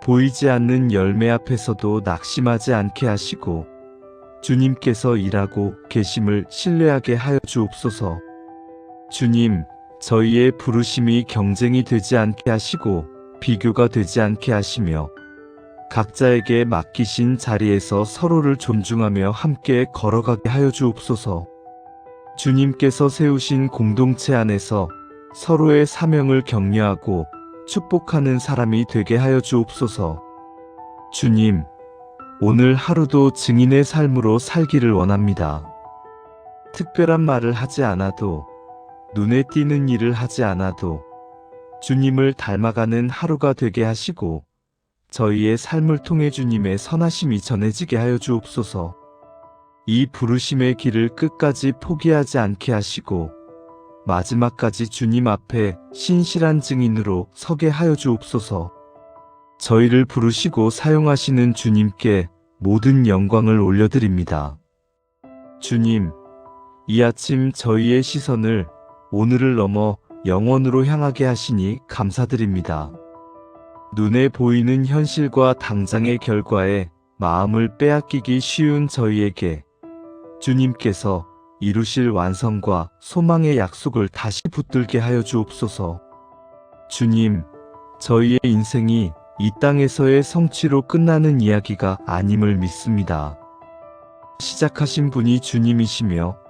보이지 않는 열매 앞에서도 낙심하지 않게 하시고 주님께서 일하고 계심을 신뢰하게 하여 주옵소서. 주님, 저희의 부르심이 경쟁이 되지 않게 하시고 비교가 되지 않게 하시며 각자에게 맡기신 자리에서 서로를 존중하며 함께 걸어가게 하여 주옵소서. 주님께서 세우신 공동체 안에서 서로의 사명을 격려하고 축복하는 사람이 되게 하여 주옵소서. 주님, 오늘 하루도 증인의 삶으로 살기를 원합니다. 특별한 말을 하지 않아도, 눈에 띄는 일을 하지 않아도 주님을 닮아가는 하루가 되게 하시고 저희의 삶을 통해 주님의 선하심이 전해지게 하여 주옵소서. 이 부르심의 길을 끝까지 포기하지 않게 하시고 마지막까지 주님 앞에 신실한 증인으로 서게 하여 주옵소서. 저희를 부르시고 사용하시는 주님께 모든 영광을 올려드립니다. 주님, 이 아침 저희의 시선을 오늘을 넘어 영원으로 향하게 하시니 감사드립니다. 눈에 보이는 현실과 당장의 결과에 마음을 빼앗기기 쉬운 저희에게 주님께서 이루실 완성과 소망의 약속을 다시 붙들게 하여 주옵소서. 주님, 저희의 인생이 이 땅에서의 성취로 끝나는 이야기가 아님을 믿습니다. 시작하신 분이 주님이시며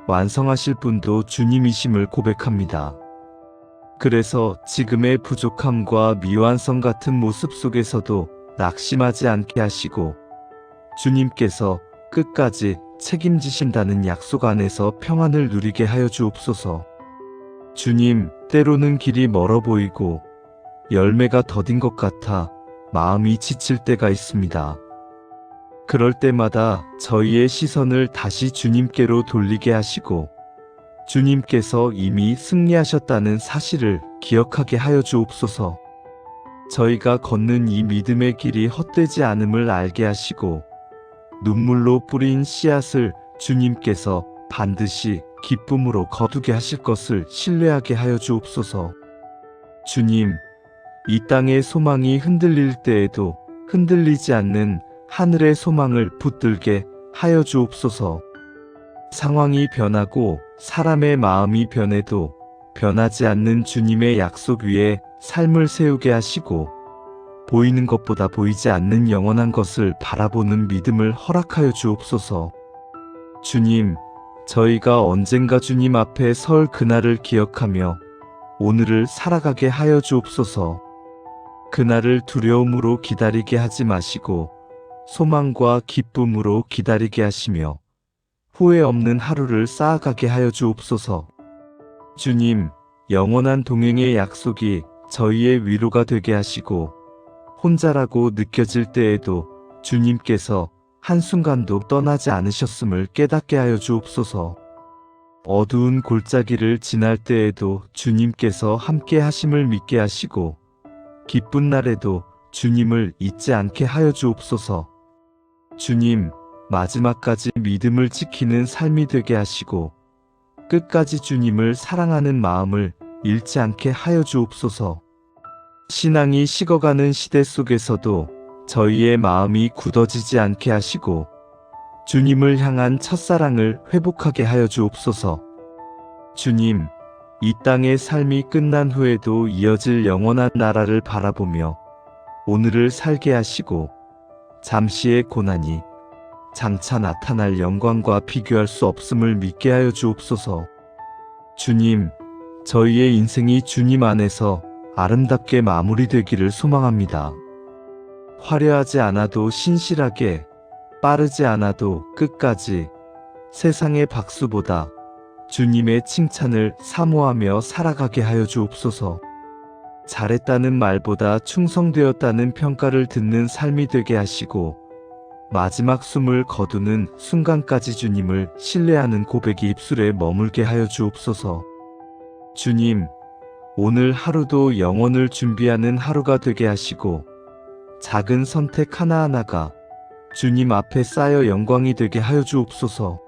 완성하실 분도 주님이심을 고백합니다. 그래서 지금의 부족함과 미완성 같은 모습 속에서도 낙심하지 않게 하시고 주님께서 끝까지 책임지신다는 약속 안에서 평안을 누리게 하여 주옵소서. 주님, 때로는 길이 멀어 보이고 열매가 더딘 것 같아 마음이 지칠 때가 있습니다. 그럴 때마다 저희의 시선을 다시 주님께로 돌리게 하시고 주님께서 이미 승리하셨다는 사실을 기억하게 하여 주옵소서. 저희가 걷는 이 믿음의 길이 헛되지 않음을 알게 하시고 눈물로 뿌린 씨앗을 주님께서 반드시 기쁨으로 거두게 하실 것을 신뢰하게 하여 주옵소서. 주님, 이 땅의 소망이 흔들릴 때에도 흔들리지 않는 하늘의 소망을 붙들게 하여 주옵소서. 상황이 변하고 사람의 마음이 변해도 변하지 않는 주님의 약속 위에 삶을 세우게 하시고 보이는 것보다 보이지 않는 영원한 것을 바라보는 믿음을 허락하여 주옵소서. 주님, 저희가 언젠가 주님 앞에 설 그날을 기억하며 오늘을 살아가게 하여 주옵소서. 그날을 두려움으로 기다리게 하지 마시고 소망과 기쁨으로 기다리게 하시며 후회 없는 하루를 쌓아가게 하여 주옵소서. 주님, 영원한 동행의 약속이 저희의 위로가 되게 하시고 혼자라고 느껴질 때에도 주님께서 한순간도 떠나지 않으셨음을 깨닫게 하여 주옵소서. 어두운 골짜기를 지날 때에도 주님께서 함께 하심을 믿게 하시고 기쁜 날에도 주님을 잊지 않게 하여 주옵소서. 주님, 마지막까지 믿음을 지키는 삶이 되게 하시고 끝까지 주님을 사랑하는 마음을 잃지 않게 하여 주옵소서. 신앙이 식어가는 시대 속에서도 저희의 마음이 굳어지지 않게 하시고 주님을 향한 첫사랑을 회복하게 하여 주옵소서. 주님, 이 땅의 삶이 끝난 후에도 이어질 영원한 나라를 바라보며 오늘을 살게 하시고 잠시의 고난이 장차 나타날 영광과 비교할 수 없음을 믿게 하여 주옵소서. 주님, 저희의 인생이 주님 안에서 아름답게 마무리되기를 소망합니다. 화려하지 않아도 신실하게, 빠르지 않아도 끝까지 세상의 박수보다 주님의 칭찬을 사모하며 살아가게 하여 주옵소서. 잘했다는 말보다 충성되었다는 평가를 듣는 삶이 되게 하시고 마지막 숨을 거두는 순간까지 주님을 신뢰하는 고백이 입술에 머물게 하여 주옵소서. 주님, 오늘 하루도 영원을 준비하는 하루가 되게 하시고 작은 선택 하나하나가 주님 앞에 쌓여 영광이 되게 하여 주옵소서.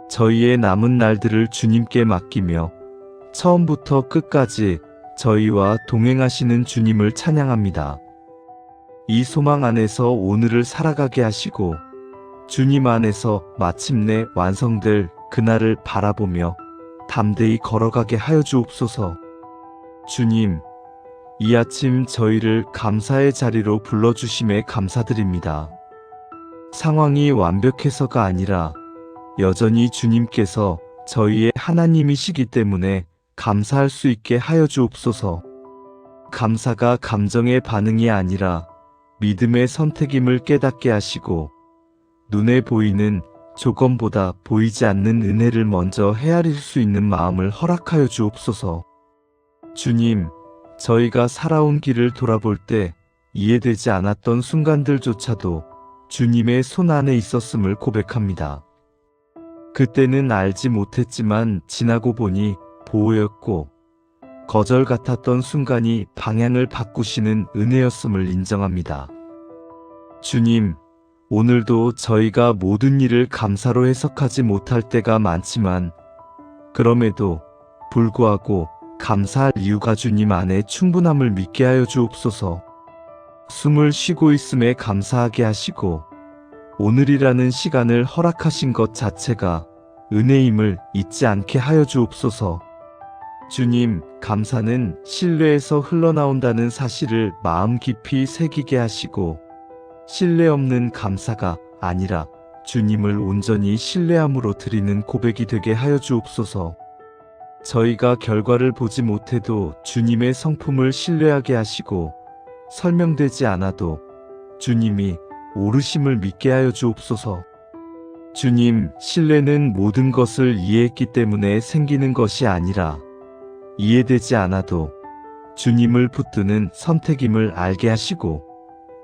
저희의 남은 날들을 주님께 맡기며 처음부터 끝까지 저희와 동행하시는 주님을 찬양합니다. 이 소망 안에서 오늘을 살아가게 하시고 주님 안에서 마침내 완성될 그날을 바라보며 담대히 걸어가게 하여 주옵소서. 주님, 이 아침 저희를 감사의 자리로 불러주심에 감사드립니다. 상황이 완벽해서가 아니라 여전히 주님께서 저희의 하나님이시기 때문에 감사할 수 있게 하여 주옵소서. 감사가 감정의 반응이 아니라 믿음의 선택임을 깨닫게 하시고 눈에 보이는 조건보다 보이지 않는 은혜를 먼저 헤아릴 수 있는 마음을 허락하여 주옵소서. 주님, 저희가 살아온 길을 돌아볼 때 이해되지 않았던 순간들조차도 주님의 손 안에 있었음을 고백합니다. 그때는 알지 못했지만 지나고 보니 보호였고 거절 같았던 순간이 방향을 바꾸시는 은혜였음을 인정합니다. 주님, 오늘도 저희가 모든 일을 감사로 해석하지 못할 때가 많지만 그럼에도 불구하고 감사할 이유가 주님 안에 충분함을 믿게 하여 주옵소서. 숨을 쉬고 있음에 감사하게 하시고 오늘이라는 시간을 허락하신 것 자체가 은혜임을 잊지 않게 하여 주옵소서. 주님, 감사는 신뢰에서 흘러나온다는 사실을 마음 깊이 새기게 하시고 신뢰 없는 감사가 아니라 주님을 온전히 신뢰함으로 드리는 고백이 되게 하여 주옵소서. 저희가 결과를 보지 못해도 주님의 성품을 신뢰하게 하시고 설명되지 않아도 주님이 오르심을 믿게 하여 주옵소서. 주님, 신뢰는 모든 것을 이해했기 때문에 생기는 것이 아니라 이해되지 않아도 주님을 붙드는 선택임을 알게 하시고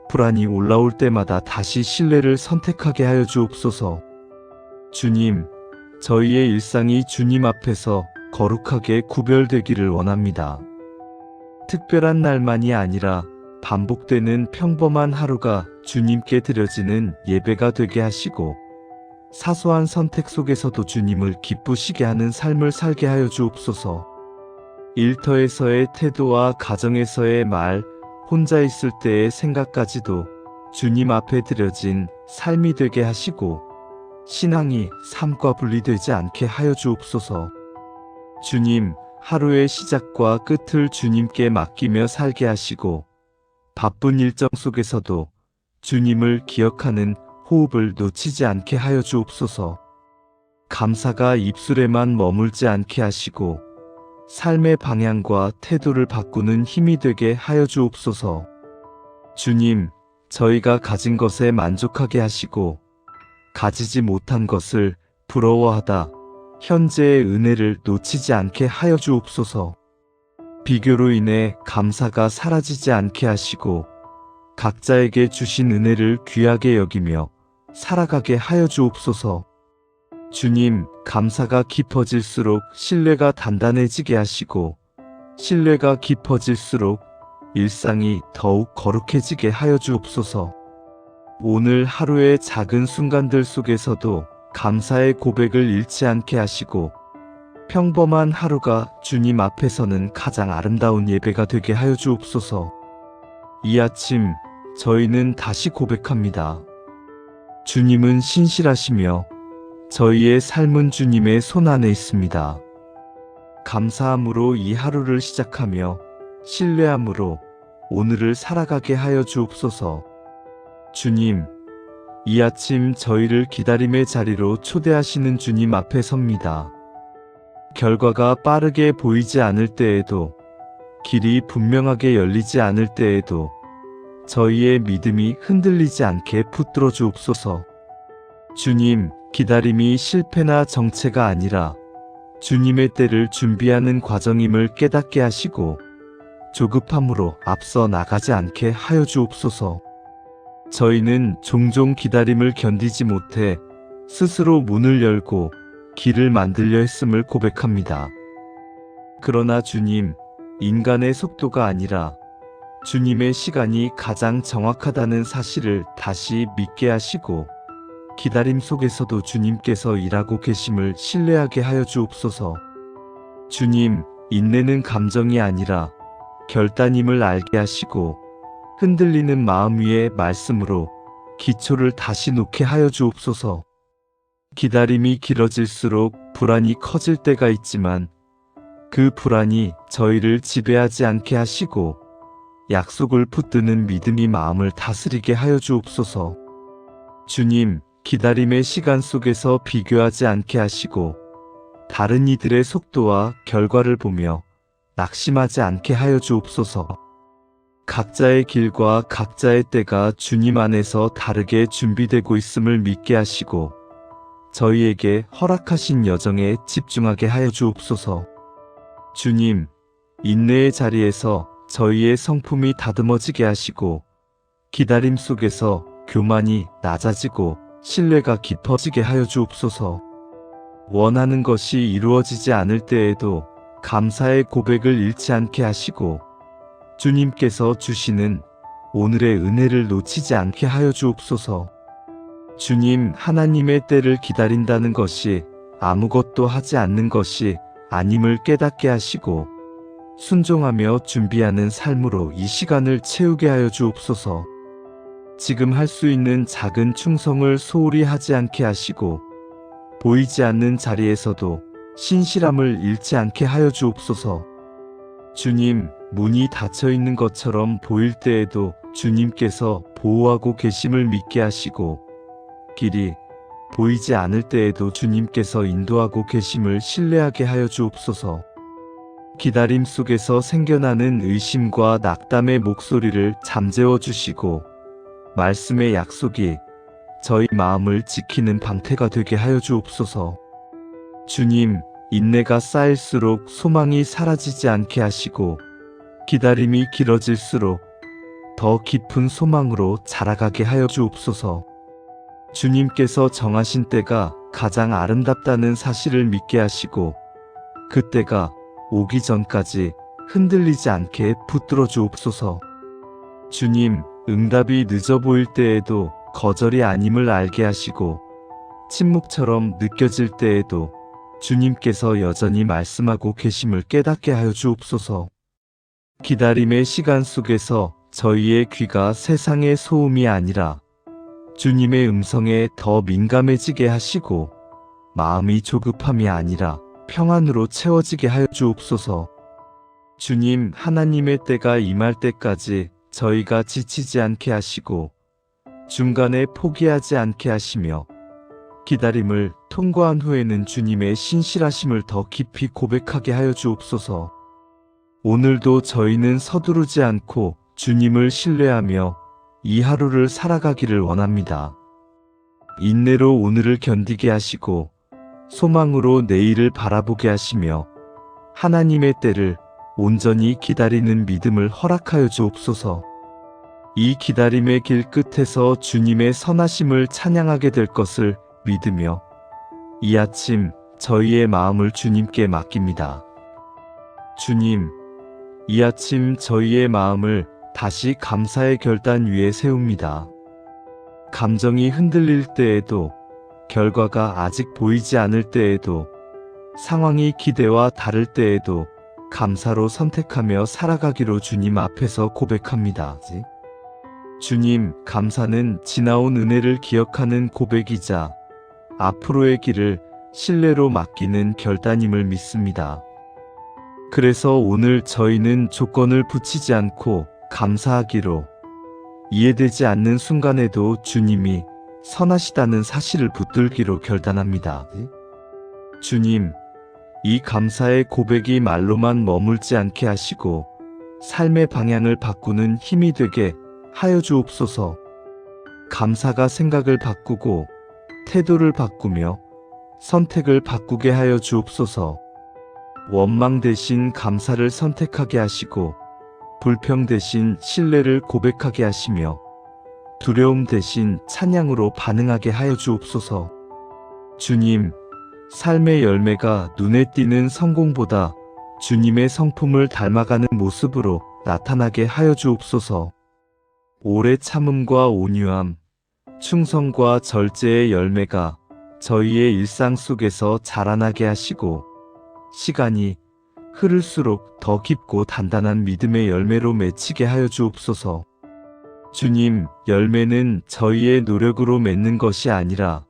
불안이 올라올 때마다 다시 신뢰를 선택하게 하여 주옵소서. 주님, 저희의 일상이 주님 앞에서 거룩하게 구별되기를 원합니다. 특별한 날만이 아니라 반복되는 평범한 하루가 주님께 드려지는 예배가 되게 하시고 사소한 선택 속에서도 주님을 기쁘시게 하는 삶을 살게 하여 주옵소서. 일터에서의 태도와 가정에서의 말, 혼자 있을 때의 생각까지도 주님 앞에 드려진 삶이 되게 하시고 신앙이 삶과 분리되지 않게 하여 주옵소서. 주님, 하루의 시작과 끝을 주님께 맡기며 살게 하시고 바쁜 일정 속에서도 주님을 기억하는 호흡을 놓치지 않게 하여 주옵소서. 감사가 입술에만 머물지 않게 하시고 삶의 방향과 태도를 바꾸는 힘이 되게 하여 주옵소서. 주님, 저희가 가진 것에 만족하게 하시고 가지지 못한 것을 부러워하다 현재의 은혜를 놓치지 않게 하여 주옵소서. 비교로 인해 감사가 사라지지 않게 하시고 각자에게 주신 은혜를 귀하게 여기며 살아가게 하여 주옵소서. 주님, 감사가 깊어질수록 신뢰가 단단해지게 하시고 신뢰가 깊어질수록 일상이 더욱 거룩해지게 하여 주옵소서. 오늘 하루의 작은 순간들 속에서도 감사의 고백을 잃지 않게 하시고 평범한 하루가 주님 앞에서는 가장 아름다운 예배가 되게 하여 주옵소서. 이 아침 저희는 다시 고백합니다. 주님은 신실하시며 저희의 삶은 주님의 손 안에 있습니다. 감사함으로 이 하루를 시작하며 신뢰함으로 오늘을 살아가게 하여 주옵소서. 주님, 이 아침 저희를 기다림의 자리로 초대하시는 주님 앞에 섭니다. 결과가 빠르게 보이지 않을 때에도 길이 분명하게 열리지 않을 때에도 저희의 믿음이 흔들리지 않게 붙들어 주옵소서. 주님, 기다림이 실패나 정체가 아니라 주님의 때를 준비하는 과정임을 깨닫게 하시고 조급함으로 앞서 나가지 않게 하여 주옵소서. 저희는 종종 기다림을 견디지 못해 스스로 문을 열고 길을 만들려 했음을 고백합니다. 그러나 주님, 인간의 속도가 아니라 주님의 시간이 가장 정확하다는 사실을 다시 믿게 하시고 기다림 속에서도 주님께서 일하고 계심을 신뢰하게 하여 주옵소서. 주님, 인내는 감정이 아니라 결단임을 알게 하시고 흔들리는 마음 위에 말씀으로 기초를 다시 놓게 하여 주옵소서. 기다림이 길어질수록 불안이 커질 때가 있지만 그 불안이 저희를 지배하지 않게 하시고 약속을 붙드는 믿음이 마음을 다스리게 하여 주옵소서. 주님, 기다림의 시간 속에서 비교하지 않게 하시고 다른 이들의 속도와 결과를 보며 낙심하지 않게 하여 주옵소서. 각자의 길과 각자의 때가 주님 안에서 다르게 준비되고 있음을 믿게 하시고 저희에게 허락하신 여정에 집중하게 하여 주옵소서. 주님, 인내의 자리에서 저희의 성품이 다듬어지게 하시고 기다림 속에서 교만이 낮아지고 신뢰가 깊어지게 하여 주옵소서. 원하는 것이 이루어지지 않을 때에도 감사의 고백을 잃지 않게 하시고 주님께서 주시는 오늘의 은혜를 놓치지 않게 하여 주옵소서. 주님, 하나님의 때를 기다린다는 것이 아무것도 하지 않는 것이 아님을 깨닫게 하시고 순종하며 준비하는 삶으로 이 시간을 채우게 하여 주옵소서. 지금 할 수 있는 작은 충성을 소홀히 하지 않게 하시고 보이지 않는 자리에서도 신실함을 잃지 않게 하여 주옵소서. 주님, 문이 닫혀 있는 것처럼 보일 때에도 주님께서 보호하고 계심을 믿게 하시고 길이 보이지 않을 때에도 주님께서 인도하고 계심을 신뢰하게 하여 주옵소서. 기다림 속에서 생겨나는 의심과 낙담의 목소리를 잠재워 주시고 말씀의 약속이 저희 마음을 지키는 방패가 되게 하여 주옵소서. 주님, 인내가 쌓일수록 소망이 사라지지 않게 하시고 기다림이 길어질수록 더 깊은 소망으로 자라가게 하여 주옵소서. 주님께서 정하신 때가 가장 아름답다는 사실을 믿게 하시고 그 때가 오기 전까지 흔들리지 않게 붙들어 주옵소서. 주님, 응답이 늦어 보일 때에도 거절이 아님을 알게 하시고 침묵처럼 느껴질 때에도 주님께서 여전히 말씀하고 계심을 깨닫게 하여 주옵소서. 기다림의 시간 속에서 저희의 귀가 세상의 소음이 아니라 주님의 음성에 더 민감해지게 하시고 마음이 조급함이 아니라 평안으로 채워지게 하여 주옵소서. 주님, 하나님의 때가 임할 때까지 저희가 지치지 않게 하시고 중간에 포기하지 않게 하시며 기다림을 통과한 후에는 주님의 신실하심을 더 깊이 고백하게 하여 주옵소서. 오늘도 저희는 서두르지 않고 주님을 신뢰하며 이 하루를 살아가기를 원합니다. 인내로 오늘을 견디게 하시고 소망으로 내일을 바라보게 하시며 하나님의 때를 온전히 기다리는 믿음을 허락하여 주옵소서. 이 기다림의 길 끝에서 주님의 선하심을 찬양하게 될 것을 믿으며 이 아침 저희의 마음을 주님께 맡깁니다. 주님, 이 아침 저희의 마음을 다시 감사의 결단 위에 세웁니다. 감정이 흔들릴 때에도 결과가 아직 보이지 않을 때에도 상황이 기대와 다를 때에도 감사로 선택하며 살아가기로 주님 앞에서 고백합니다. 주님, 감사는 지나온 은혜를 기억하는 고백이자 앞으로의 길을 신뢰로 맡기는 결단임을 믿습니다. 그래서 오늘 저희는 조건을 붙이지 않고 감사하기로 이해되지 않는 순간에도 주님이 선하시다는 사실을 붙들기로 결단합니다. 주님, 이 감사의 고백이 말로만 머물지 않게 하시고 삶의 방향을 바꾸는 힘이 되게 하여 주옵소서. 감사가 생각을 바꾸고 태도를 바꾸며 선택을 바꾸게 하여 주옵소서. 원망 대신 감사를 선택하게 하시고 불평 대신 신뢰를 고백하게 하시며 두려움 대신 찬양으로 반응하게 하여 주옵소서. 주님, 삶의 열매가 눈에 띄는 성공보다 주님의 성품을 닮아가는 모습으로 나타나게 하여 주옵소서. 오래 참음과 온유함, 충성과 절제의 열매가 저희의 일상 속에서 자라나게 하시고 시간이 흐를수록 더 깊고 단단한 믿음의 열매로 맺히게 하여 주옵소서. 주님, 열매는 저희의 노력으로 맺는 것이 아니라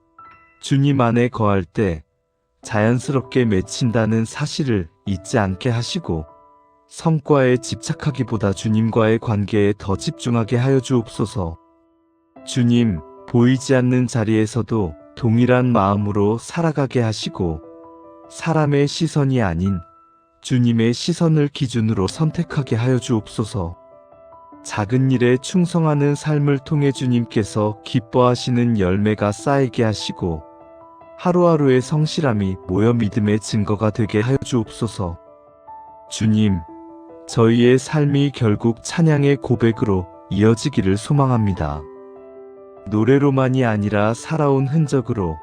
주님 안에 거할 때 자연스럽게 맺힌다는 사실을 잊지 않게 하시고 성과에 집착하기보다 주님과의 관계에 더 집중하게 하여 주옵소서. 주님, 보이지 않는 자리에서도 동일한 마음으로 살아가게 하시고 사람의 시선이 아닌 주님의 시선을 기준으로 선택하게 하여 주옵소서. 작은 일에 충성하는 삶을 통해 주님께서 기뻐하시는 열매가 쌓이게 하시고 하루하루의 성실함이 모여 믿음의 증거가 되게 하여 주옵소서. 주님, 저희의 삶이 결국 찬양의 고백으로 이어지기를 소망합니다. 노래로만이 아니라 살아온 흔적으로,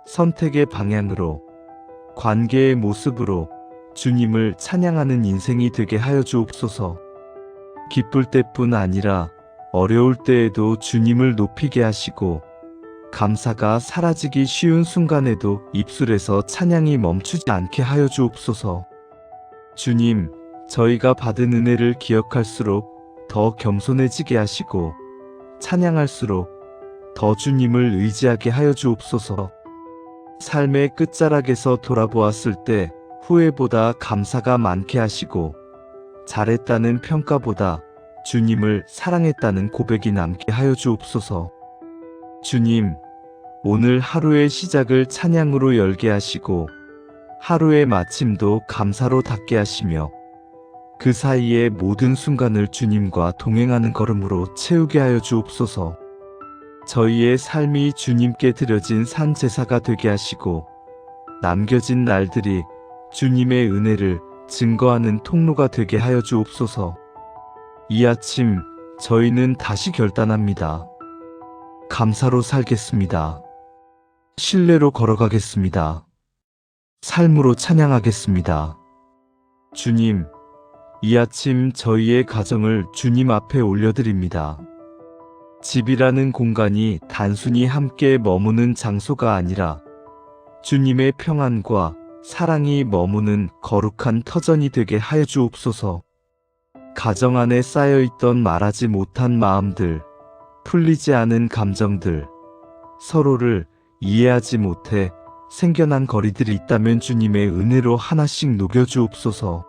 선택의 방향으로, 관계의 모습으로 주님을 찬양하는 인생이 되게 하여 주옵소서. 기쁠 때뿐 아니라 어려울 때에도 주님을 높이게 하시고 감사가 사라지기 쉬운 순간에도 입술에서 찬양이 멈추지 않게 하여 주옵소서. 주님, 저희가 받은 은혜를 기억할수록 더 겸손해지게 하시고 찬양할수록 더 주님을 의지하게 하여 주옵소서. 삶의 끝자락에서 돌아보았을 때 후회보다 감사가 많게 하시고 잘했다는 평가보다 주님을 사랑했다는 고백이 남게 하여 주옵소서. 주님, 오늘 하루의 시작을 찬양으로 열게 하시고 하루의 마침도 감사로 닿게 하시며 그 사이의 모든 순간을 주님과 동행하는 걸음으로 채우게 하여 주옵소서. 저희의 삶이 주님께 드려진 산 제사가 되게 하시고 남겨진 날들이 주님의 은혜를 증거하는 통로가 되게 하여 주옵소서. 이 아침 저희는 다시 결단합니다. 감사로 살겠습니다. 신뢰로 걸어가겠습니다. 삶으로 찬양하겠습니다. 주님, 이 아침 저희의 가정을 주님 앞에 올려드립니다. 집이라는 공간이 단순히 함께 머무는 장소가 아니라 주님의 평안과 사랑이 머무는 거룩한 터전이 되게 하여 주옵소서. 가정 안에 쌓여있던 말하지 못한 마음들, 풀리지 않은 감정들, 서로를 이해하지 못해 생겨난 거리들이 있다면 주님의 은혜로 하나씩 녹여주옵소서.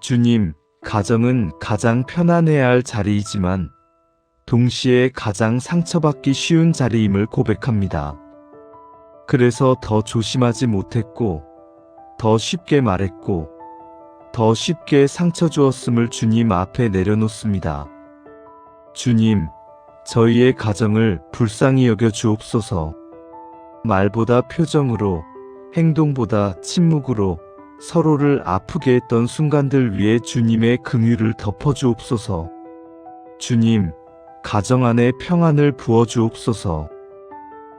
주님, 가정은 가장 편안해야 할 자리이지만 동시에 가장 상처받기 쉬운 자리임을 고백합니다. 그래서 더 조심하지 못했고, 더 쉽게 말했고, 더 쉽게 상처 주었음을 주님 앞에 내려놓습니다. 주님, 저희의 가정을 불쌍히 여겨 주옵소서. 말보다 표정으로, 행동보다 침묵으로 서로를 아프게 했던 순간들 위에 주님의 긍휼을 덮어 주옵소서. 주님, 가정 안에 평안을 부어 주옵소서.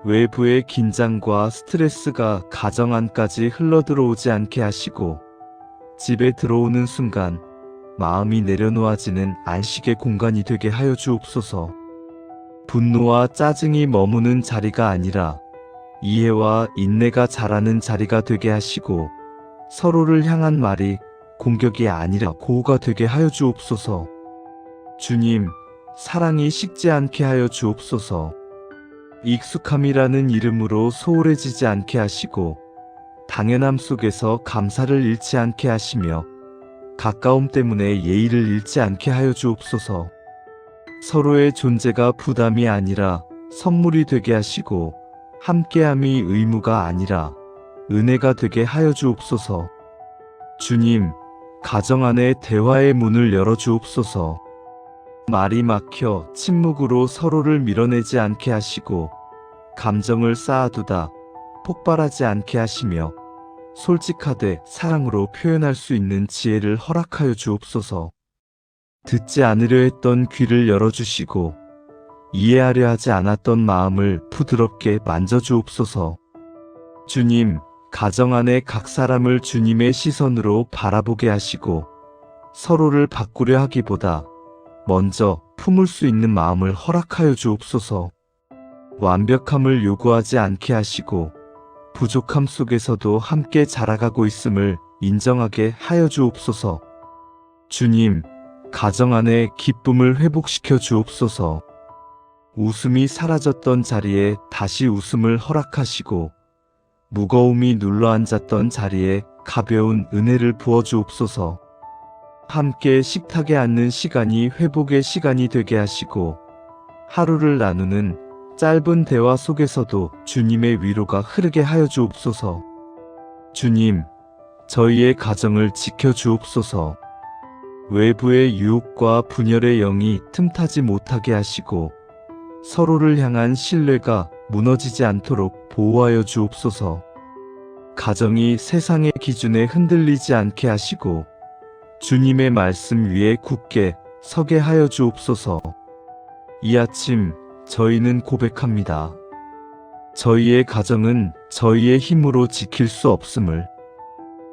외부의 긴장과 스트레스가 가정 안까지 흘러들어오지 않게 하시고 집에 들어오는 순간 마음이 내려놓아지는 안식의 공간이 되게 하여 주옵소서. 분노와 짜증이 머무는 자리가 아니라 이해와 인내가 자라는 자리가 되게 하시고 서로를 향한 말이 공격이 아니라 고우가 되게 하여 주옵소서. 주님, 사랑이 식지 않게 하여 주옵소서. 익숙함이라는 이름으로 소홀해지지 않게 하시고 당연함 속에서 감사를 잃지 않게 하시며 가까움 때문에 예의를 잃지 않게 하여 주옵소서. 서로의 존재가 부담이 아니라 선물이 되게 하시고 함께함이 의무가 아니라 은혜가 되게 하여 주옵소서. 주님, 가정 안에 대화의 문을 열어 주옵소서. 말이 막혀 침묵으로 서로를 밀어내지 않게 하시고 감정을 쌓아두다 폭발하지 않게 하시며 솔직하되 사랑으로 표현할 수 있는 지혜를 허락하여 주옵소서. 듣지 않으려 했던 귀를 열어주시고 이해하려 하지 않았던 마음을 부드럽게 만져주옵소서. 주님, 가정 안에 각 사람을 주님의 시선으로 바라보게 하시고 서로를 바꾸려 하기보다 먼저 품을 수 있는 마음을 허락하여 주옵소서. 완벽함을 요구하지 않게 하시고 부족함 속에서도 함께 자라가고 있음을 인정하게 하여 주옵소서. 주님, 가정 안에 기쁨을 회복시켜 주옵소서. 웃음이 사라졌던 자리에 다시 웃음을 허락하시고 무거움이 눌러앉았던 자리에 가벼운 은혜를 부어 주옵소서. 함께 식탁에 앉는 시간이 회복의 시간이 되게 하시고 하루를 나누는 짧은 대화 속에서도 주님의 위로가 흐르게 하여 주옵소서. 주님, 저희의 가정을 지켜 주옵소서. 외부의 유혹과 분열의 영이 틈타지 못하게 하시고 서로를 향한 신뢰가 무너지지 않도록 보호하여 주옵소서. 가정이 세상의 기준에 흔들리지 않게 하시고 주님의 말씀 위에 굳게 서게 하여 주옵소서. 이 아침 저희는 고백합니다. 저희의 가정은 저희의 힘으로 지킬 수 없음을,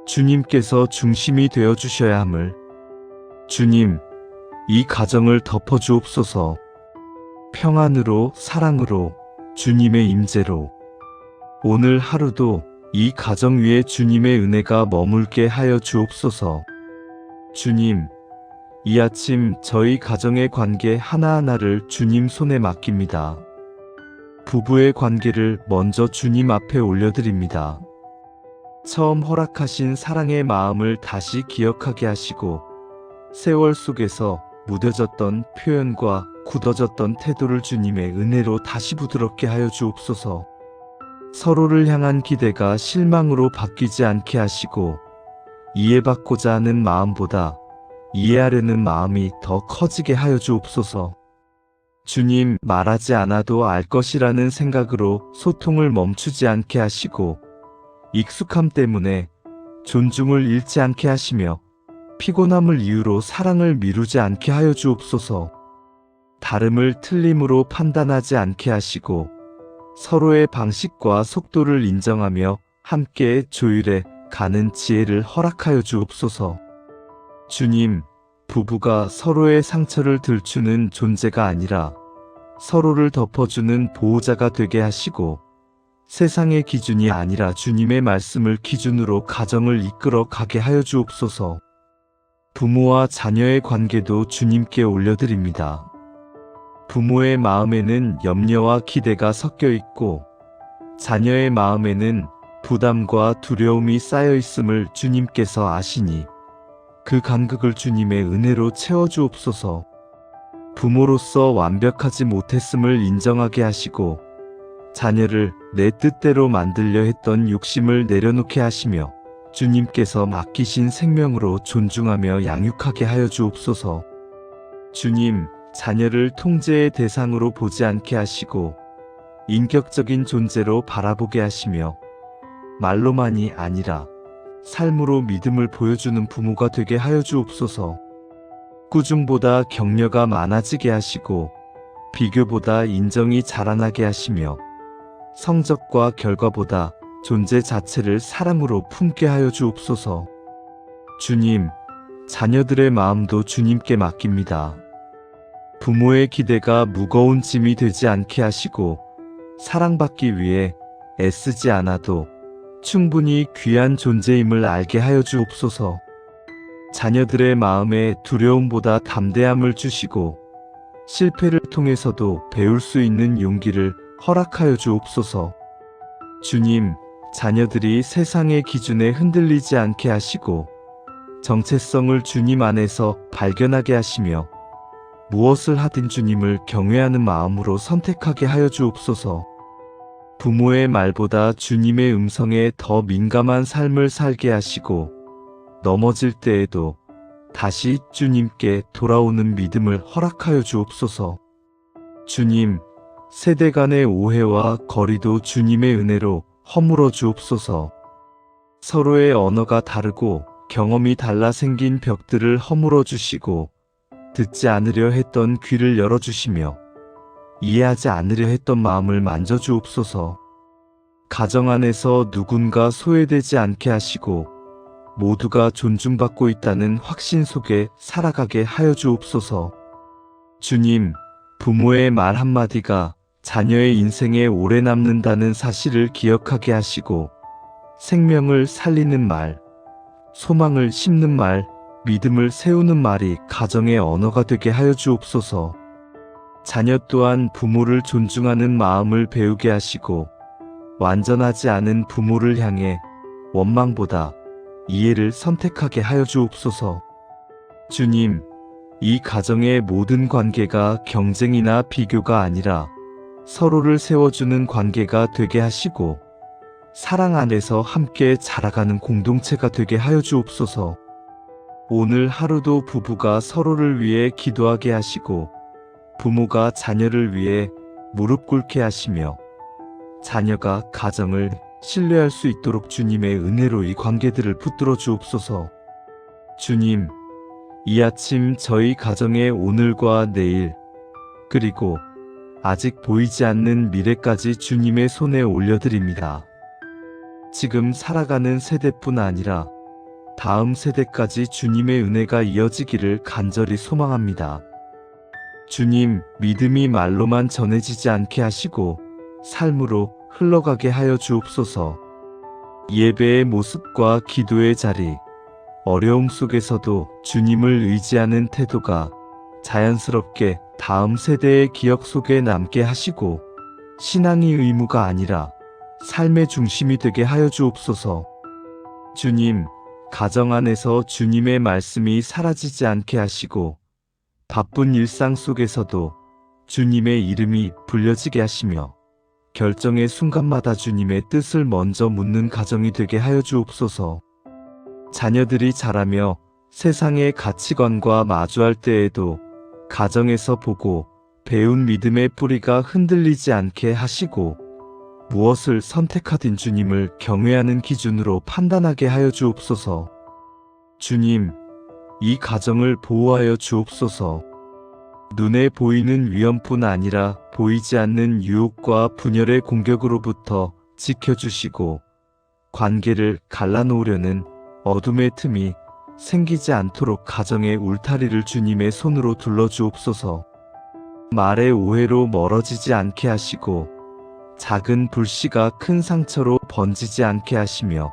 주님께서 중심이 되어 주셔야 함을, 주님, 이 가정을 덮어 주옵소서. 평안으로, 사랑으로, 주님의 임재로 오늘 하루도 이 가정 위에 주님의 은혜가 머물게 하여 주옵소서. 주님, 이 아침 저희 가정의 관계 하나하나를 주님 손에 맡깁니다. 부부의 관계를 먼저 주님 앞에 올려드립니다. 처음 허락하신 사랑의 마음을 다시 기억하게 하시고 세월 속에서 무뎌졌던 표현과 굳어졌던 태도를 주님의 은혜로 다시 부드럽게 하여 주옵소서. 서로를 향한 기대가 실망으로 바뀌지 않게 하시고 이해받고자 하는 마음보다 이해하려는 마음이 더 커지게 하여 주옵소서. 주님, 말하지 않아도 알 것이라는 생각으로 소통을 멈추지 않게 하시고 익숙함 때문에 존중을 잃지 않게 하시며 피곤함을 이유로 사랑을 미루지 않게 하여 주옵소서. 다름을 틀림으로 판단하지 않게 하시고 서로의 방식과 속도를 인정하며 함께 조율해 가는 지혜를 허락하여 주옵소서. 주님, 부부가 서로의 상처를 들추는 존재가 아니라 서로를 덮어주는 보호자가 되게 하시고 세상의 기준이 아니라 주님의 말씀을 기준으로 가정을 이끌어 가게 하여 주옵소서. 부모와 자녀의 관계도 주님께 올려드립니다. 부모의 마음에는 염려와 기대가 섞여 있고 자녀의 마음에는 부담과 두려움이 쌓여 있음을 주님께서 아시니 그 간극을 주님의 은혜로 채워주옵소서. 부모로서 완벽하지 못했음을 인정하게 하시고 자녀를 내 뜻대로 만들려 했던 욕심을 내려놓게 하시며 주님께서 맡기신 생명으로 존중하며 양육하게 하여 주옵소서. 주님, 자녀를 통제의 대상으로 보지 않게 하시고 인격적인 존재로 바라보게 하시며 말로만이 아니라 삶으로 믿음을 보여주는 부모가 되게 하여 주옵소서. 꾸중보다 격려가 많아지게 하시고 비교보다 인정이 자라나게 하시며 성적과 결과보다 존재 자체를 사랑으로 품게 하여 주옵소서. 주님, 자녀들의 마음도 주님께 맡깁니다. 부모의 기대가 무거운 짐이 되지 않게 하시고 사랑받기 위해 애쓰지 않아도 충분히 귀한 존재임을 알게 하여 주옵소서. 자녀들의 마음에 두려움보다 담대함을 주시고 실패를 통해서도 배울 수 있는 용기를 허락하여 주옵소서. 주님, 자녀들이 세상의 기준에 흔들리지 않게 하시고 정체성을 주님 안에서 발견하게 하시며 무엇을 하든 주님을 경외하는 마음으로 선택하게 하여 주옵소서. 부모의 말보다 주님의 음성에 더 민감한 삶을 살게 하시고 넘어질 때에도 다시 주님께 돌아오는 믿음을 허락하여 주옵소서. 주님, 세대 간의 오해와 거리도 주님의 은혜로 허물어 주옵소서. 서로의 언어가 다르고 경험이 달라 생긴 벽들을 허물어 주시고 듣지 않으려 했던 귀를 열어주시며 이해하지 않으려 했던 마음을 만져주옵소서. 가정 안에서 누군가 소외되지 않게 하시고 모두가 존중받고 있다는 확신 속에 살아가게 하여 주옵소서. 주님, 부모의 말 한마디가 자녀의 인생에 오래 남는다는 사실을 기억하게 하시고 생명을 살리는 말, 소망을 심는 말, 믿음을 세우는 말이 가정의 언어가 되게 하여 주옵소서. 자녀 또한 부모를 존중하는 마음을 배우게 하시고 완전하지 않은 부모를 향해 원망보다 이해를 선택하게 하여 주옵소서. 주님, 이 가정의 모든 관계가 경쟁이나 비교가 아니라 서로를 세워주는 관계가 되게 하시고 사랑 안에서 함께 자라가는 공동체가 되게 하여 주옵소서. 오늘 하루도 부부가 서로를 위해 기도하게 하시고 부모가 자녀를 위해 무릎 꿇게 하시며 자녀가 가정을 신뢰할 수 있도록 주님의 은혜로 이 관계들을 붙들어 주옵소서. 주님, 이 아침 저희 가정의 오늘과 내일 그리고 아직 보이지 않는 미래까지 주님의 손에 올려드립니다. 지금 살아가는 세대뿐 아니라 다음 세대까지 주님의 은혜가 이어지기를 간절히 소망합니다. 주님, 믿음이 말로만 전해지지 않게 하시고 삶으로 흘러가게 하여 주옵소서. 예배의 모습과 기도의 자리, 어려움 속에서도 주님을 의지하는 태도가 자연스럽게 다음 세대의 기억 속에 남게 하시고 신앙이 의무가 아니라 삶의 중심이 되게 하여 주옵소서. 주님, 가정 안에서 주님의 말씀이 사라지지 않게 하시고 바쁜 일상 속에서도 주님의 이름이 불려지게 하시며 결정의 순간마다 주님의 뜻을 먼저 묻는 가정이 되게 하여 주옵소서. 자녀들이 자라며 세상의 가치관과 마주할 때에도 가정에서 보고 배운 믿음의 뿌리가 흔들리지 않게 하시고 무엇을 선택하든 주님을 경외하는 기준으로 판단하게 하여 주옵소서. 주님, 이 가정을 보호하여 주옵소서. 눈에 보이는 위험뿐 아니라 보이지 않는 유혹과 분열의 공격으로부터 지켜주시고 관계를 갈라놓으려는 어둠의 틈이 생기지 않도록 가정의 울타리를 주님의 손으로 둘러주옵소서. 말의 오해로 멀어지지 않게 하시고 작은 불씨가 큰 상처로 번지지 않게 하시며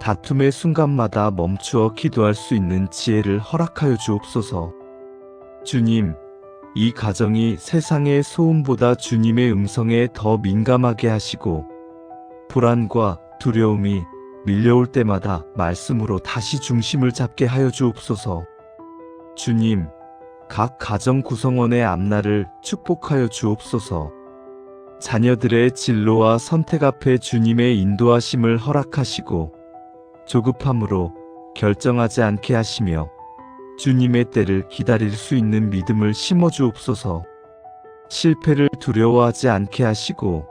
다툼의 순간마다 멈추어 기도할 수 있는 지혜를 허락하여 주옵소서. 주님, 이 가정이 세상의 소음보다 주님의 음성에 더 민감하게 하시고 불안과 두려움이 밀려올 때마다 말씀으로 다시 중심을 잡게 하여 주옵소서. 주님, 각 가정 구성원의 앞날을 축복하여 주옵소서. 자녀들의 진로와 선택 앞에 주님의 인도하심을 허락하시고 조급함으로 결정하지 않게 하시며 주님의 때를 기다릴 수 있는 믿음을 심어 주옵소서. 실패를 두려워하지 않게 하시고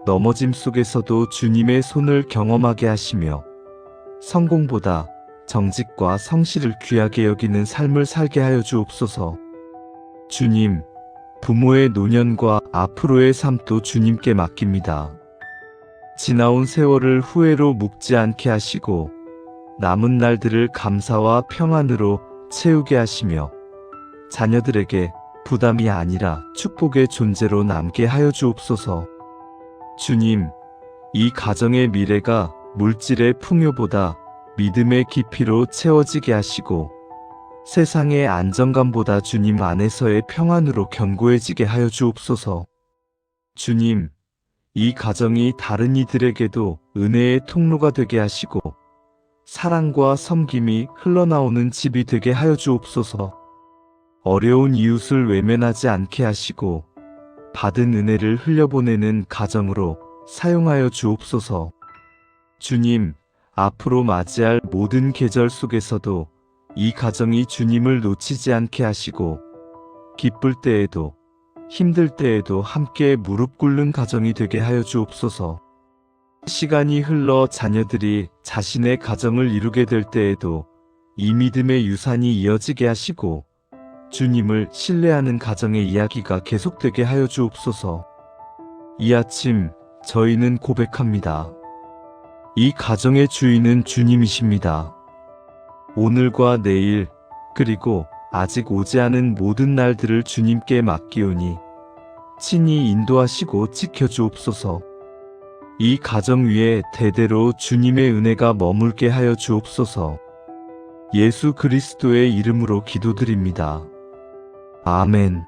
넘어짐 속에서도 주님의 손을 경험하게 하시며 성공보다 정직과 성실을 귀하게 여기는 삶을 살게 하여 주옵소서. 주님, 부모의 노년과 앞으로의 삶도 주님께 맡깁니다. 지나온 세월을 후회로 묵지 않게 하시고 남은 날들을 감사와 평안으로 채우게 하시며 자녀들에게 부담이 아니라 축복의 존재로 남게 하여 주옵소서. 주님, 이 가정의 미래가 물질의 풍요보다 믿음의 깊이로 채워지게 하시고 세상의 안정감보다 주님 안에서의 평안으로 견고해지게 하여 주옵소서. 주님, 이 가정이 다른 이들에게도 은혜의 통로가 되게 하시고 사랑과 섬김이 흘러나오는 집이 되게 하여 주옵소서. 어려운 이웃을 외면하지 않게 하시고 받은 은혜를 흘려보내는 가정으로 사용하여 주옵소서. 주님, 앞으로 맞이할 모든 계절 속에서도 이 가정이 주님을 놓치지 않게 하시고 기쁠 때에도 힘들 때에도 함께 무릎 꿇는 가정이 되게 하여 주옵소서. 시간이 흘러 자녀들이 자신의 가정을 이루게 될 때에도 이 믿음의 유산이 이어지게 하시고 주님을 신뢰하는 가정의 이야기가 계속되게 하여 주옵소서. 이 아침 저희는 고백합니다. 이 가정의 주인은 주님이십니다. 오늘과 내일 그리고 아직 오지 않은 모든 날들을 주님께 맡기오니 친히 인도하시고 지켜주옵소서. 이 가정 위에 대대로 주님의 은혜가 머물게 하여 주옵소서. 예수 그리스도의 이름으로 기도드립니다. 아멘.